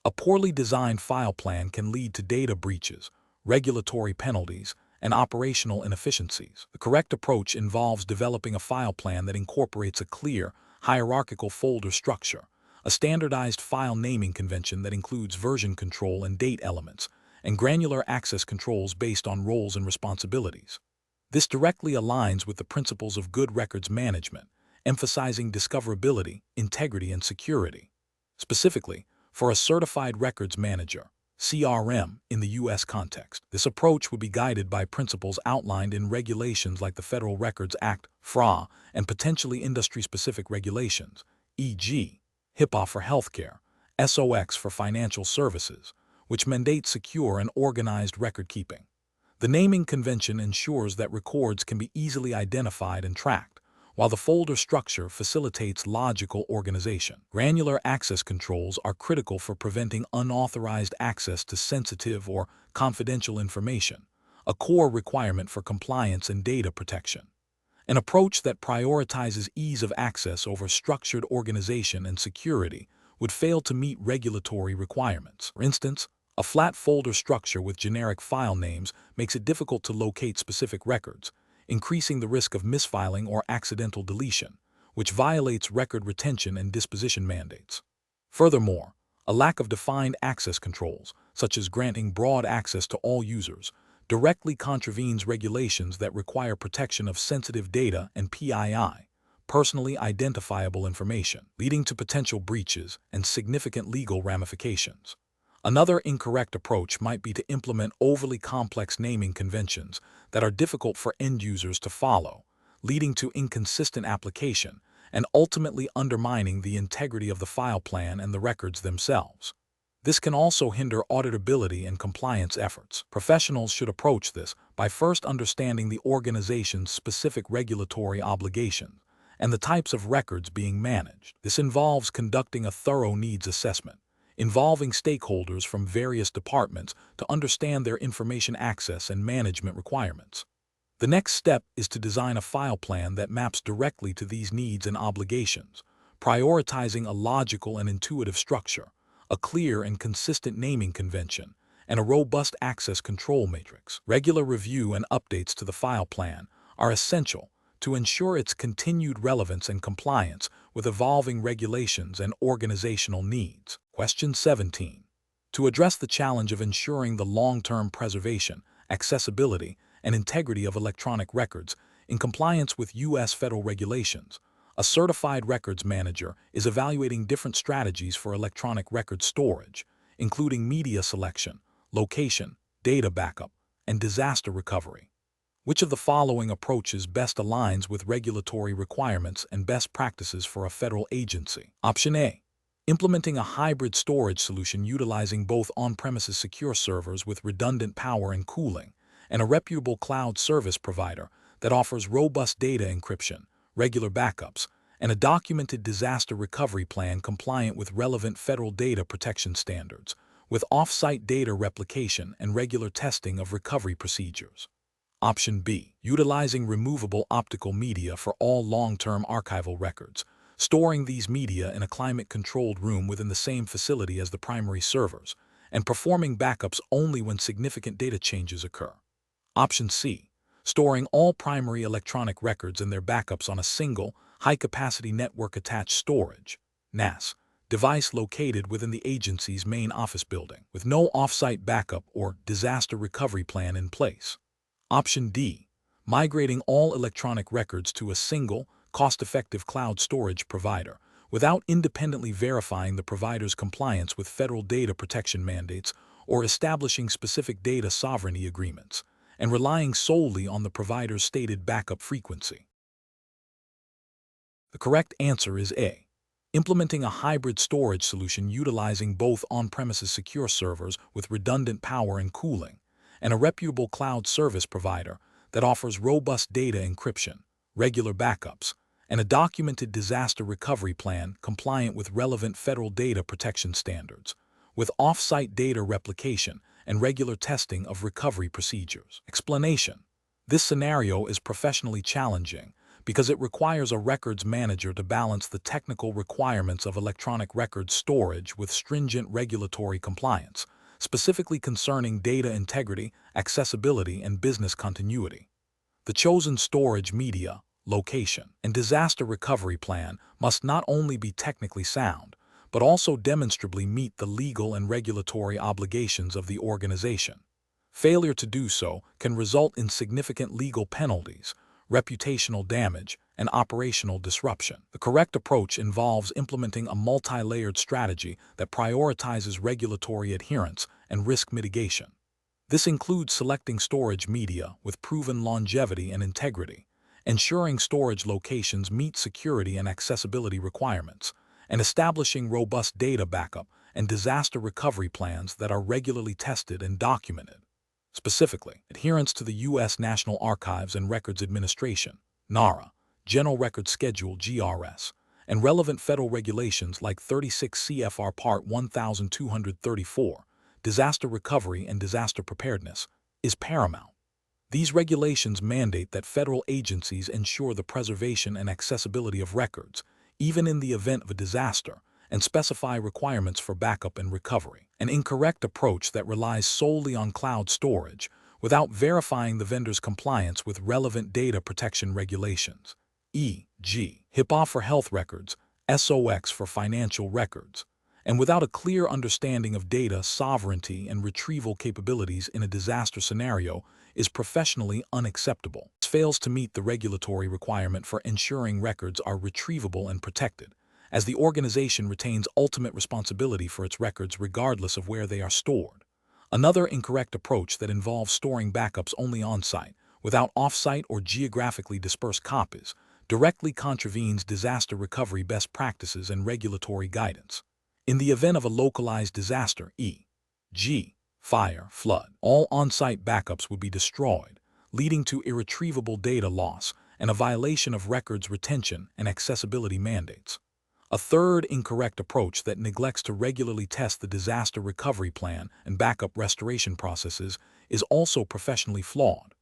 A poorly designed file plan can lead to data breaches, regulatory penalties, and operational inefficiencies. The correct approach involves developing a file plan that incorporates a clear, hierarchical folder structure, a standardized file naming convention that includes version control and date elements, and granular access controls based on roles and responsibilities. This directly aligns with the principles of good records management, emphasizing discoverability, integrity, and security. Specifically, for a certified records manager, CRM, in the U.S. context, this approach would be guided by principles outlined in regulations like the Federal Records Act, FRA, and potentially industry-specific regulations, e.g., HIPAA for healthcare, SOX for financial services, which mandate secure and organized record keeping. The naming convention ensures that records can be easily identified and tracked, while the folder structure facilitates logical organization. Granular access controls are critical for preventing unauthorized access to sensitive or confidential information, a core requirement for compliance and data protection. An approach that prioritizes ease of access over structured organization and security would fail to meet regulatory requirements. For instance, a flat folder structure with generic file names makes it difficult to locate specific records, increasing the risk of misfiling or accidental deletion, which violates record retention and disposition mandates. Furthermore, a lack of defined access controls, such as granting broad access to all users, directly contravenes regulations that require protection of sensitive data and PII, personally identifiable information, leading to potential breaches and significant legal ramifications. Another incorrect approach might be to implement overly complex naming conventions that are difficult for end users to follow, leading to inconsistent application and ultimately undermining the integrity of the file plan and the records themselves. This can also hinder auditability and compliance efforts. Professionals should approach this by first understanding the organization's specific regulatory obligations and the types of records being managed. This involves conducting a thorough needs assessment, involving stakeholders from various departments to understand their information access and management requirements. The next step is to design a file plan that maps directly to these needs and obligations, prioritizing a logical and intuitive structure, a clear and consistent naming convention, and a robust access control matrix. Regular review and updates to the file plan are essential to ensure its continued relevance and compliance with evolving regulations and organizational needs. Question 17. To address the challenge of ensuring the long-term preservation, accessibility, and integrity of electronic records in compliance with U.S. federal regulations, a certified records manager is evaluating different strategies for electronic record storage, including media selection, location, data backup, and disaster recovery. Which of the following approaches best aligns with regulatory requirements and best practices for a federal agency? Option A. Implementing a hybrid storage solution utilizing both on-premises secure servers with redundant power and cooling, and a reputable cloud service provider that offers robust data encryption, regular backups, and a documented disaster recovery plan compliant with relevant federal data protection standards, with off-site data replication and regular testing of recovery procedures. Option B. Utilizing removable optical media for all long-term archival records, storing these media in a climate-controlled room within the same facility as the primary servers, and performing backups only when significant data changes occur. Option C. Storing all primary electronic records and their backups on a single, high-capacity network-attached storage (NAS) device located within the agency's main office building, with no off-site backup or disaster recovery plan in place. Option D. Migrating all electronic records to a single, cost-effective cloud storage provider without independently verifying the provider's compliance with federal data protection mandates or establishing specific data sovereignty agreements, and relying solely on the provider's stated backup frequency. The correct answer is A. Implementing a hybrid storage solution utilizing both on-premises secure servers with redundant power and cooling, and a reputable cloud service provider that offers robust data encryption, regular backups, and a documented disaster recovery plan compliant with relevant federal data protection standards, with off-site data replication and regular testing of recovery procedures. Explanation: this scenario is professionally challenging because it requires a records manager to balance the technical requirements of electronic records storage with stringent regulatory compliance, specifically concerning data integrity, accessibility, and business continuity. The chosen storage media, location, and disaster recovery plan must not only be technically sound, but also demonstrably meet the legal and regulatory obligations of the organization. Failure to do so can result in significant legal penalties, reputational damage, and operational disruption. The correct approach involves implementing a multi-layered strategy that prioritizes regulatory adherence and risk mitigation. This includes selecting storage media with proven longevity and integrity, ensuring storage locations meet security and accessibility requirements, and establishing robust data backup and disaster recovery plans that are regularly tested and documented. Specifically, adherence to the U.S. National Archives and Records Administration (NARA) General Records Schedule (GRS), and relevant federal regulations like 36 CFR Part 1234, Disaster Recovery and Disaster Preparedness, is paramount. These regulations mandate that federal agencies ensure the preservation and accessibility of records, even in the event of a disaster, and specify requirements for backup and recovery. An incorrect approach that relies solely on cloud storage without verifying the vendor's compliance with relevant data protection regulations, e.g., HIPAA for health records, SOX for financial records, and without a clear understanding of data sovereignty and retrieval capabilities in a disaster scenario, is professionally unacceptable. It fails to meet the regulatory requirement for ensuring records are retrievable and protected, as the organization retains ultimate responsibility for its records regardless of where they are stored. Another incorrect approach that involves storing backups only on-site, without off-site or geographically dispersed copies, directly contravenes disaster recovery best practices and regulatory guidance. In the event of a localized disaster, e.g., fire, flood, all on-site backups would be destroyed, leading to irretrievable data loss and a violation of records retention and accessibility mandates. A third incorrect approach that neglects to regularly test the disaster recovery plan and backup restoration processes is also professionally flawed.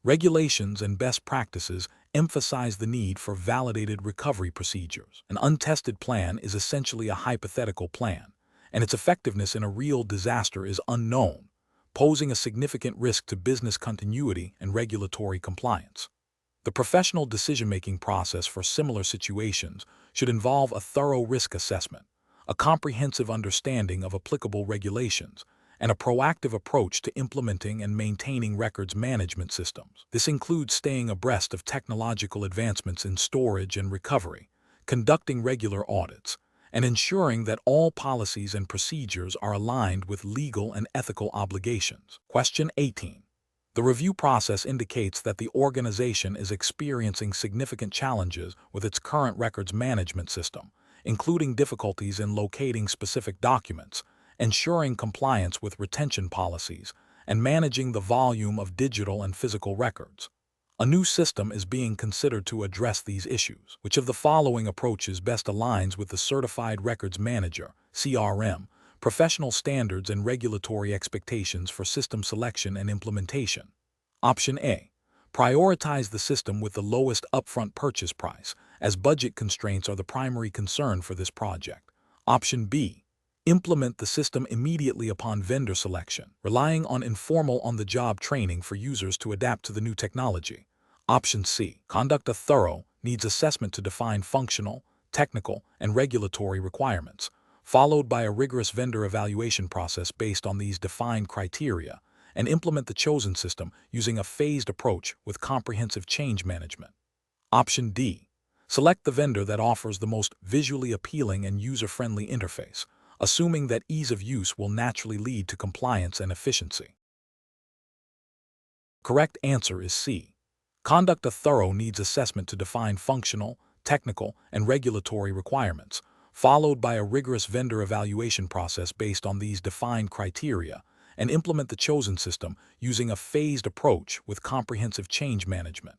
Regulations and best practices emphasize the need for validated recovery procedures. An untested plan is essentially a hypothetical plan, and its effectiveness in a real disaster is unknown, posing a significant risk to business continuity and regulatory compliance. The professional decision-making process for similar situations should involve a thorough risk assessment, a comprehensive understanding of applicable regulations, and a proactive approach to implementing and maintaining records management systems. This includes staying abreast of technological advancements in storage and recovery, conducting regular audits, and ensuring that all policies and procedures are aligned with legal and ethical obligations. Question 18. The review process indicates that the organization is experiencing significant challenges with its current records management system, including difficulties in locating specific documents, ensuring compliance with retention policies, and managing the volume of digital and physical records. A new system is being considered to address these issues. Which of the following approaches best aligns with the Certified Records Manager (CRM) professional standards and regulatory expectations for system selection and implementation? Option A. Prioritize the system with the lowest upfront purchase price, as budget constraints are the primary concern for this project. Option B. Implement the system immediately upon vendor selection, relying on informal on-the-job training for users to adapt to the new technology. Option C. Conduct a thorough needs assessment to define functional, technical, and regulatory requirements, followed by a rigorous vendor evaluation process based on these defined criteria, and implement the chosen system using a phased approach with comprehensive change management. Option D. Select the vendor that offers the most visually appealing and user-friendly interface, assuming that ease of use will naturally lead to compliance and efficiency. Correct answer is C. Conduct a thorough needs assessment to define functional, technical, and regulatory requirements, followed by a rigorous vendor evaluation process based on these defined criteria, and implement the chosen system using a phased approach with comprehensive change management.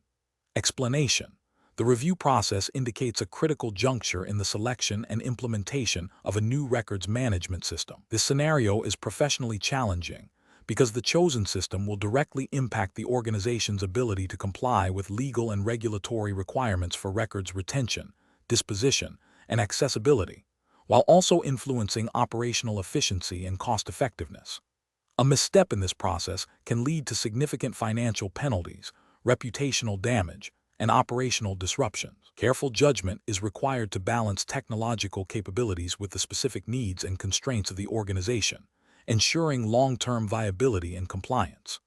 Explanation. The review process indicates a critical juncture in the selection and implementation of a new records management system. This scenario is professionally challenging because the chosen system will directly impact the organization's ability to comply with legal and regulatory requirements for records retention, disposition, and accessibility, while also influencing operational efficiency and cost-effectiveness. A misstep in this process can lead to significant financial penalties, reputational damage, and operational disruptions. Careful judgment is required to balance technological capabilities with the specific needs and constraints of the organization, ensuring long-term viability and compliance.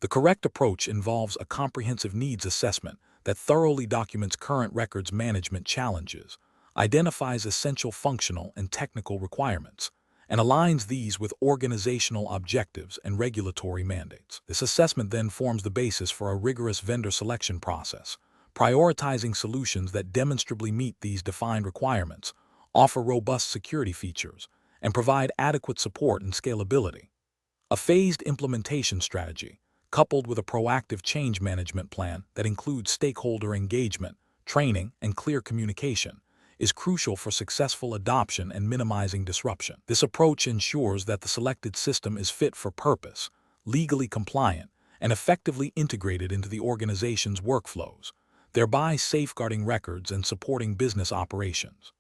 The correct approach involves a comprehensive needs assessment that thoroughly documents current records management challenges, identifies essential functional and technical requirements, and aligns these with organizational objectives and regulatory mandates. This assessment then forms the basis for a rigorous vendor selection process, prioritizing solutions that demonstrably meet these defined requirements, offer robust security features, and provide adequate support and scalability. A phased implementation strategy, coupled with a proactive change management plan that includes stakeholder engagement, training, and clear communication, is crucial for successful adoption and minimizing disruption. This approach ensures that the selected system is fit for purpose, legally compliant, and effectively integrated into the organization's workflows, thereby safeguarding records and supporting business operations.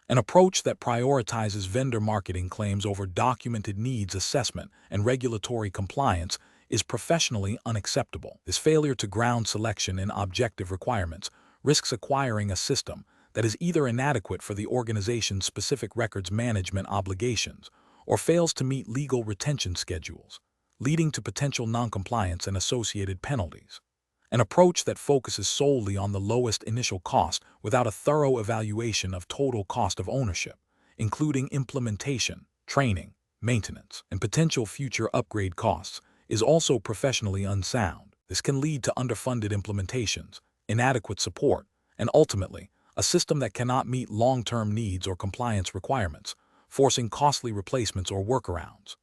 An approach that prioritizes vendor marketing claims over documented needs assessment and regulatory compliance is professionally unacceptable. This failure to ground selection in objective requirements risks acquiring a system that is either inadequate for the organization's specific records management obligations or fails to meet legal retention schedules, leading to potential noncompliance and associated penalties. An approach that focuses solely on the lowest initial cost without a thorough evaluation of total cost of ownership, including implementation, training, maintenance, and potential future upgrade costs, is also professionally unsound. This can lead to underfunded implementations, inadequate support, and ultimately, a system that cannot meet long-term needs or compliance requirements, forcing costly replacements or workarounds.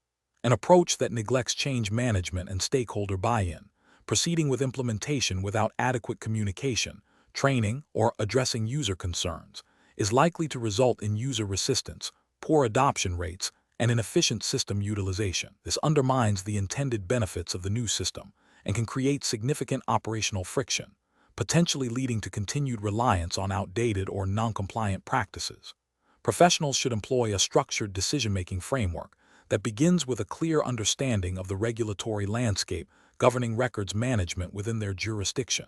An approach that neglects change management and stakeholder buy-in, proceeding with implementation without adequate communication, training, or addressing user concerns, is likely to result in user resistance, poor adoption rates, and inefficient system utilization. This undermines the intended benefits of the new system and can create significant operational friction, potentially leading to continued reliance on outdated or non-compliant practices. Professionals should employ a structured decision-making framework that begins with a clear understanding of the regulatory landscape governing records management within their jurisdiction.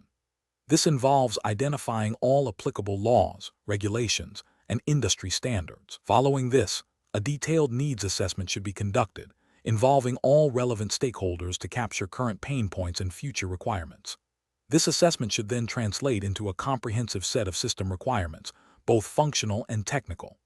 This involves identifying all applicable laws, regulations, and industry standards. Following this, a detailed needs assessment should be conducted, involving all relevant stakeholders to capture current pain points and future requirements. This assessment should then translate into a comprehensive set of system requirements, both functional and technical.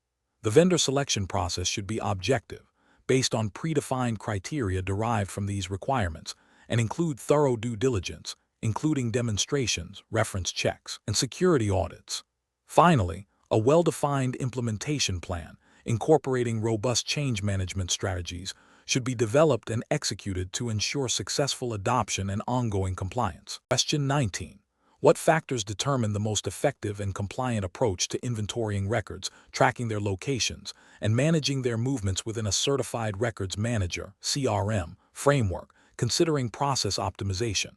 The vendor selection process should be objective, based on predefined criteria derived from these requirements, and include thorough due diligence, including demonstrations, reference checks, and security audits. Finally, a well-defined implementation plan, incorporating robust change management strategies, should be developed and executed to ensure successful adoption and ongoing compliance. Question 19. What factors determine the most effective and compliant approach to inventorying records, tracking their locations, and managing their movements within a certified records manager (CRM) framework, considering process optimization?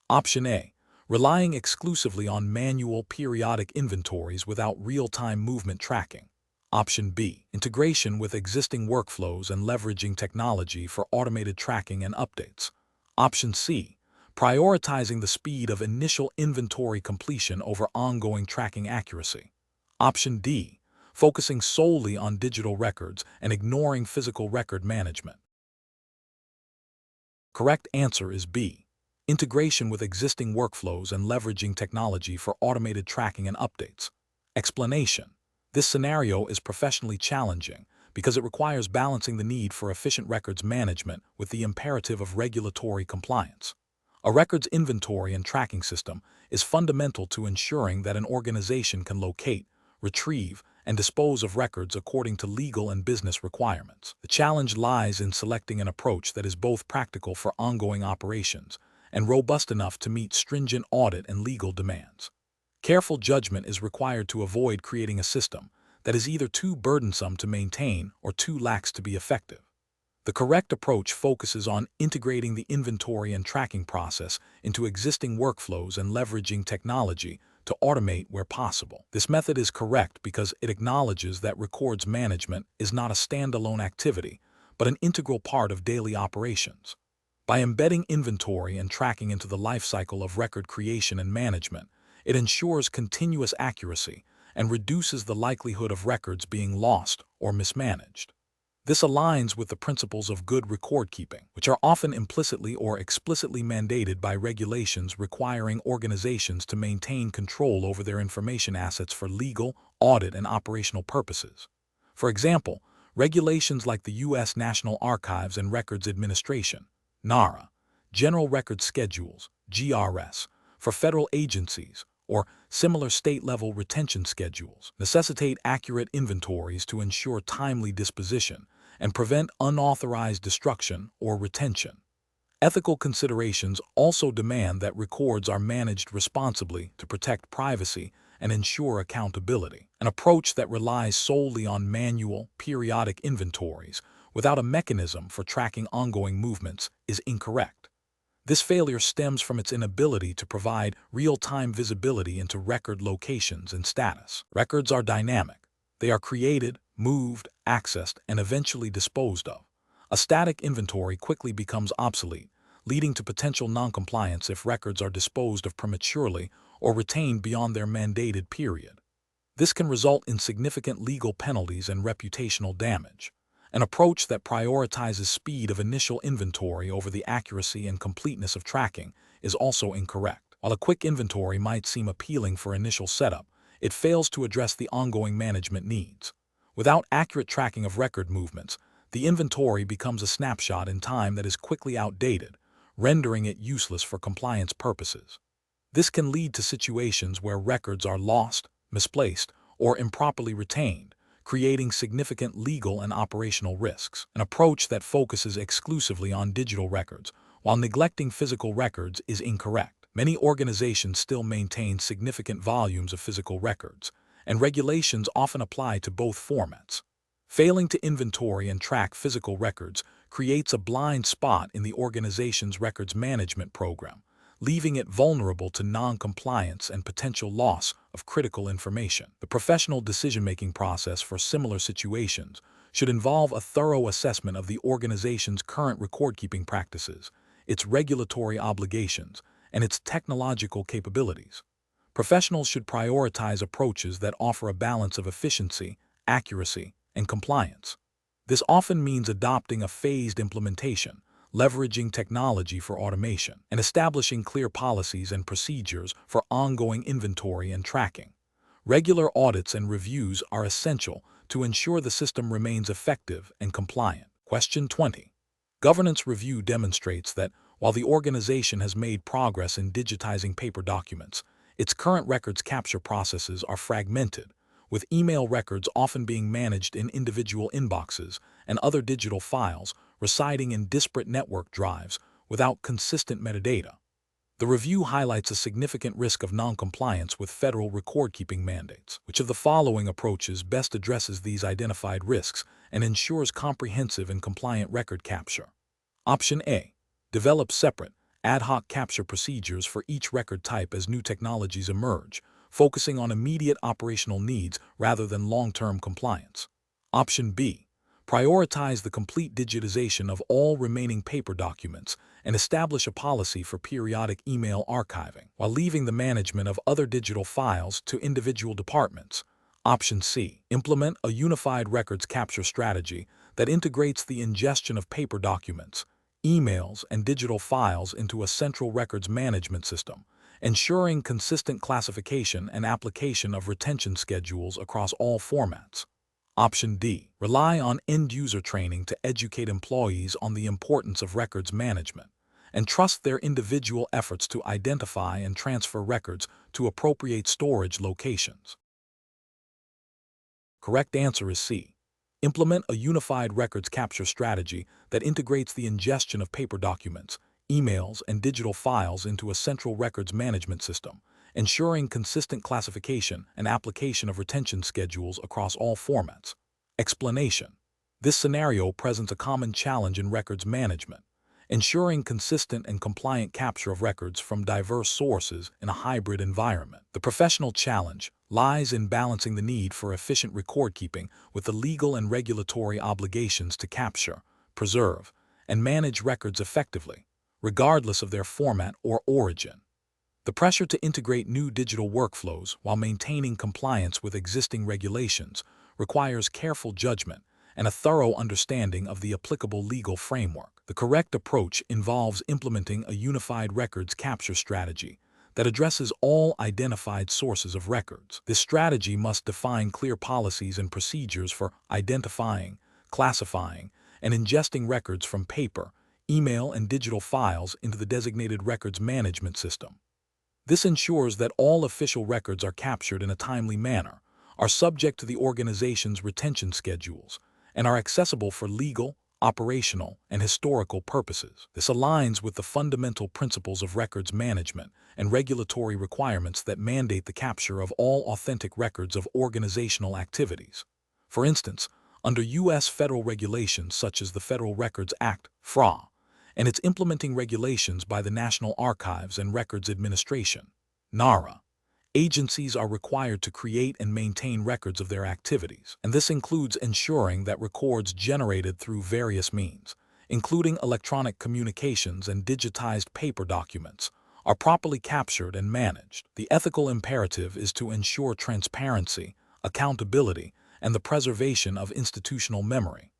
Option A. Relying exclusively on manual periodic inventories without real-time movement tracking. Option B. Integration with existing workflows and leveraging technology for automated tracking and updates. Option C. Prioritizing the speed of initial inventory completion over ongoing tracking accuracy. Option D. Focusing solely on digital records and ignoring physical record management. Correct answer is B. Integration with existing workflows and leveraging technology for automated tracking and updates. Explanation. This scenario is professionally challenging because it requires balancing the need for efficient records management with the imperative of regulatory compliance. A records inventory and tracking system is fundamental to ensuring that an organization can locate, retrieve, and dispose of records according to legal and business requirements. The challenge lies in selecting an approach that is both practical for ongoing operations and robust enough to meet stringent audit and legal demands. Careful judgment is required to avoid creating a system that is either too burdensome to maintain or too lax to be effective. The correct approach focuses on integrating the inventory and tracking process into existing workflows and leveraging technology to automate where possible. This method is correct because it acknowledges that records management is not a standalone activity, but an integral part of daily operations. By embedding inventory and tracking into the lifecycle of record creation and management, it ensures continuous accuracy and reduces the likelihood of records being lost or mismanaged. This aligns with the principles of good record keeping, which are often implicitly or explicitly mandated by regulations requiring organizations to maintain control over their information assets for legal, audit, and operational purposes. For example, regulations like the U.S. National Archives and Records Administration (NARA), General Record Schedules (GRS) for federal agencies, or similar state-level retention schedules, necessitate accurate inventories to ensure timely disposition and prevent unauthorized destruction or retention. Ethical considerations also demand that records are managed responsibly to protect privacy and ensure accountability. An approach that relies solely on manual, periodic inventories without a mechanism for tracking ongoing movements is incorrect. This failure stems from its inability to provide real-time visibility into record locations and status. Records are dynamic. They are created, moved, accessed, and eventually disposed of. A static inventory quickly becomes obsolete, leading to potential noncompliance if records are disposed of prematurely or retained beyond their mandated period. This can result in significant legal penalties and reputational damage. An approach that prioritizes speed of initial inventory over the accuracy and completeness of tracking is also incorrect. While a quick inventory might seem appealing for initial setup, it fails to address the ongoing management needs. Without accurate tracking of record movements, the inventory becomes a snapshot in time that is quickly outdated, rendering it useless for compliance purposes. This can lead to situations where records are lost, misplaced, or improperly retained, creating significant legal and operational risks. An approach that focuses exclusively on digital records while neglecting physical records is incorrect. Many organizations still maintain significant volumes of physical records, and regulations often apply to both formats. Failing to inventory and track physical records creates a blind spot in the organization's records management program, leaving it vulnerable to non-compliance and potential loss of critical information. The professional decision-making process for similar situations should involve a thorough assessment of the organization's current record-keeping practices, its regulatory obligations, and its technological capabilities. Professionals should prioritize approaches that offer a balance of efficiency, accuracy, and compliance. This often means adopting a phased implementation, leveraging technology for automation, and establishing clear policies and procedures for ongoing inventory and tracking. Regular audits and reviews are essential to ensure the system remains effective and compliant. Question 20. Governance review demonstrates that while the organization has made progress in digitizing paper documents, its current records capture processes are fragmented, with email records often being managed in individual inboxes and other digital files residing in disparate network drives without consistent metadata. The review highlights a significant risk of noncompliance with federal record-keeping mandates. Which of the following approaches best addresses these identified risks and ensures comprehensive and compliant record capture? Option A. Develop separate, ad hoc capture procedures for each record type as new technologies emerge, focusing on immediate operational needs rather than long-term compliance. Option B. Prioritize the complete digitization of all remaining paper documents and establish a policy for periodic email archiving, while leaving the management of other digital files to individual departments. Option C. Implement a unified records capture strategy that integrates the ingestion of paper documents, emails, and digital files into a central records management system, ensuring consistent classification and application of retention schedules across all formats. Option D. Rely on end-user training to educate employees on the importance of records management, and trust their individual efforts to identify and transfer records to appropriate storage locations. Correct answer is C. Implement a unified records capture strategy that integrates the ingestion of paper documents, emails, and digital files into a central records management system, ensuring consistent classification and application of retention schedules across all formats. Explanation. This scenario presents a common challenge in records management, ensuring consistent and compliant capture of records from diverse sources in a hybrid environment. The professional challenge lies in balancing the need for efficient record keeping with the legal and regulatory obligations to capture, preserve, and manage records effectively, regardless of their format or origin. The pressure to integrate new digital workflows while maintaining compliance with existing regulations requires careful judgment and a thorough understanding of the applicable legal framework. The correct approach involves implementing a unified records capture strategy that addresses all identified sources of records. This strategy must define clear policies and procedures for identifying, classifying, and ingesting records from paper, email, and digital files into the designated records management system. This ensures that all official records are captured in a timely manner, are subject to the organization's retention schedules, and are accessible for legal, operational, and historical purposes. This aligns with the fundamental principles of records management and regulatory requirements that mandate the capture of all authentic records of organizational activities. For instance, under U.S. federal regulations such as the Federal Records Act, FRA, and its implementing regulations by the National Archives and Records Administration, NARA, agencies are required to create and maintain records of their activities, and this includes ensuring that records generated through various means, including electronic communications and digitized paper documents, are properly captured and managed. The ethical imperative is to ensure transparency, accountability, and the preservation of institutional memory.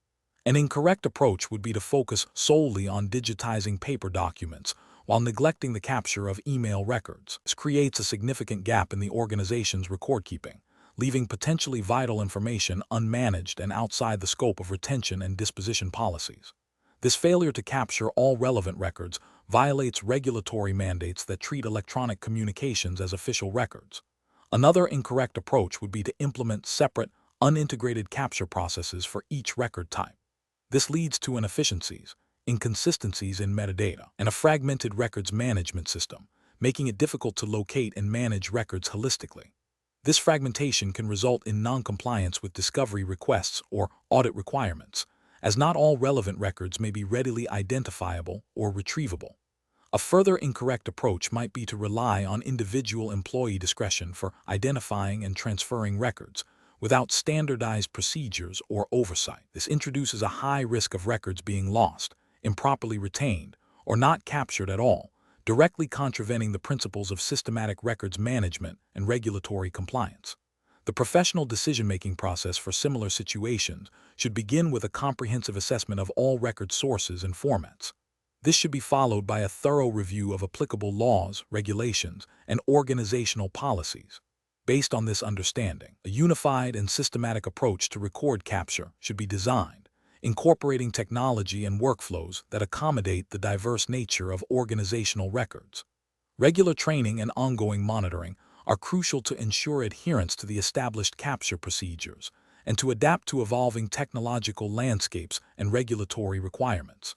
An incorrect approach would be to focus solely on digitizing paper documents while neglecting the capture of email records. This creates a significant gap in the organization's record-keeping, leaving potentially vital information unmanaged and outside the scope of retention and disposition policies. This failure to capture all relevant records violates regulatory mandates that treat electronic communications as official records. Another incorrect approach would be to implement separate, unintegrated capture processes for each record type. This leads to inefficiencies, inconsistencies in metadata, and a fragmented records management system, making it difficult to locate and manage records holistically. This fragmentation can result in non-compliance with discovery requests or audit requirements, as not all relevant records may be readily identifiable or retrievable. A further incorrect approach might be to rely on individual employee discretion for identifying and transferring records, without standardized procedures or oversight. This introduces a high risk of records being lost, improperly retained, or not captured at all, directly contravening the principles of systematic records management and regulatory compliance. The professional decision-making process for similar situations should begin with a comprehensive assessment of all record sources and formats. This should be followed by a thorough review of applicable laws, regulations, and organizational policies. Based on this understanding, a unified and systematic approach to record capture should be designed, incorporating technology and workflows that accommodate the diverse nature of organizational records. Regular training and ongoing monitoring are crucial to ensure adherence to the established capture procedures and to adapt to evolving technological landscapes and regulatory requirements.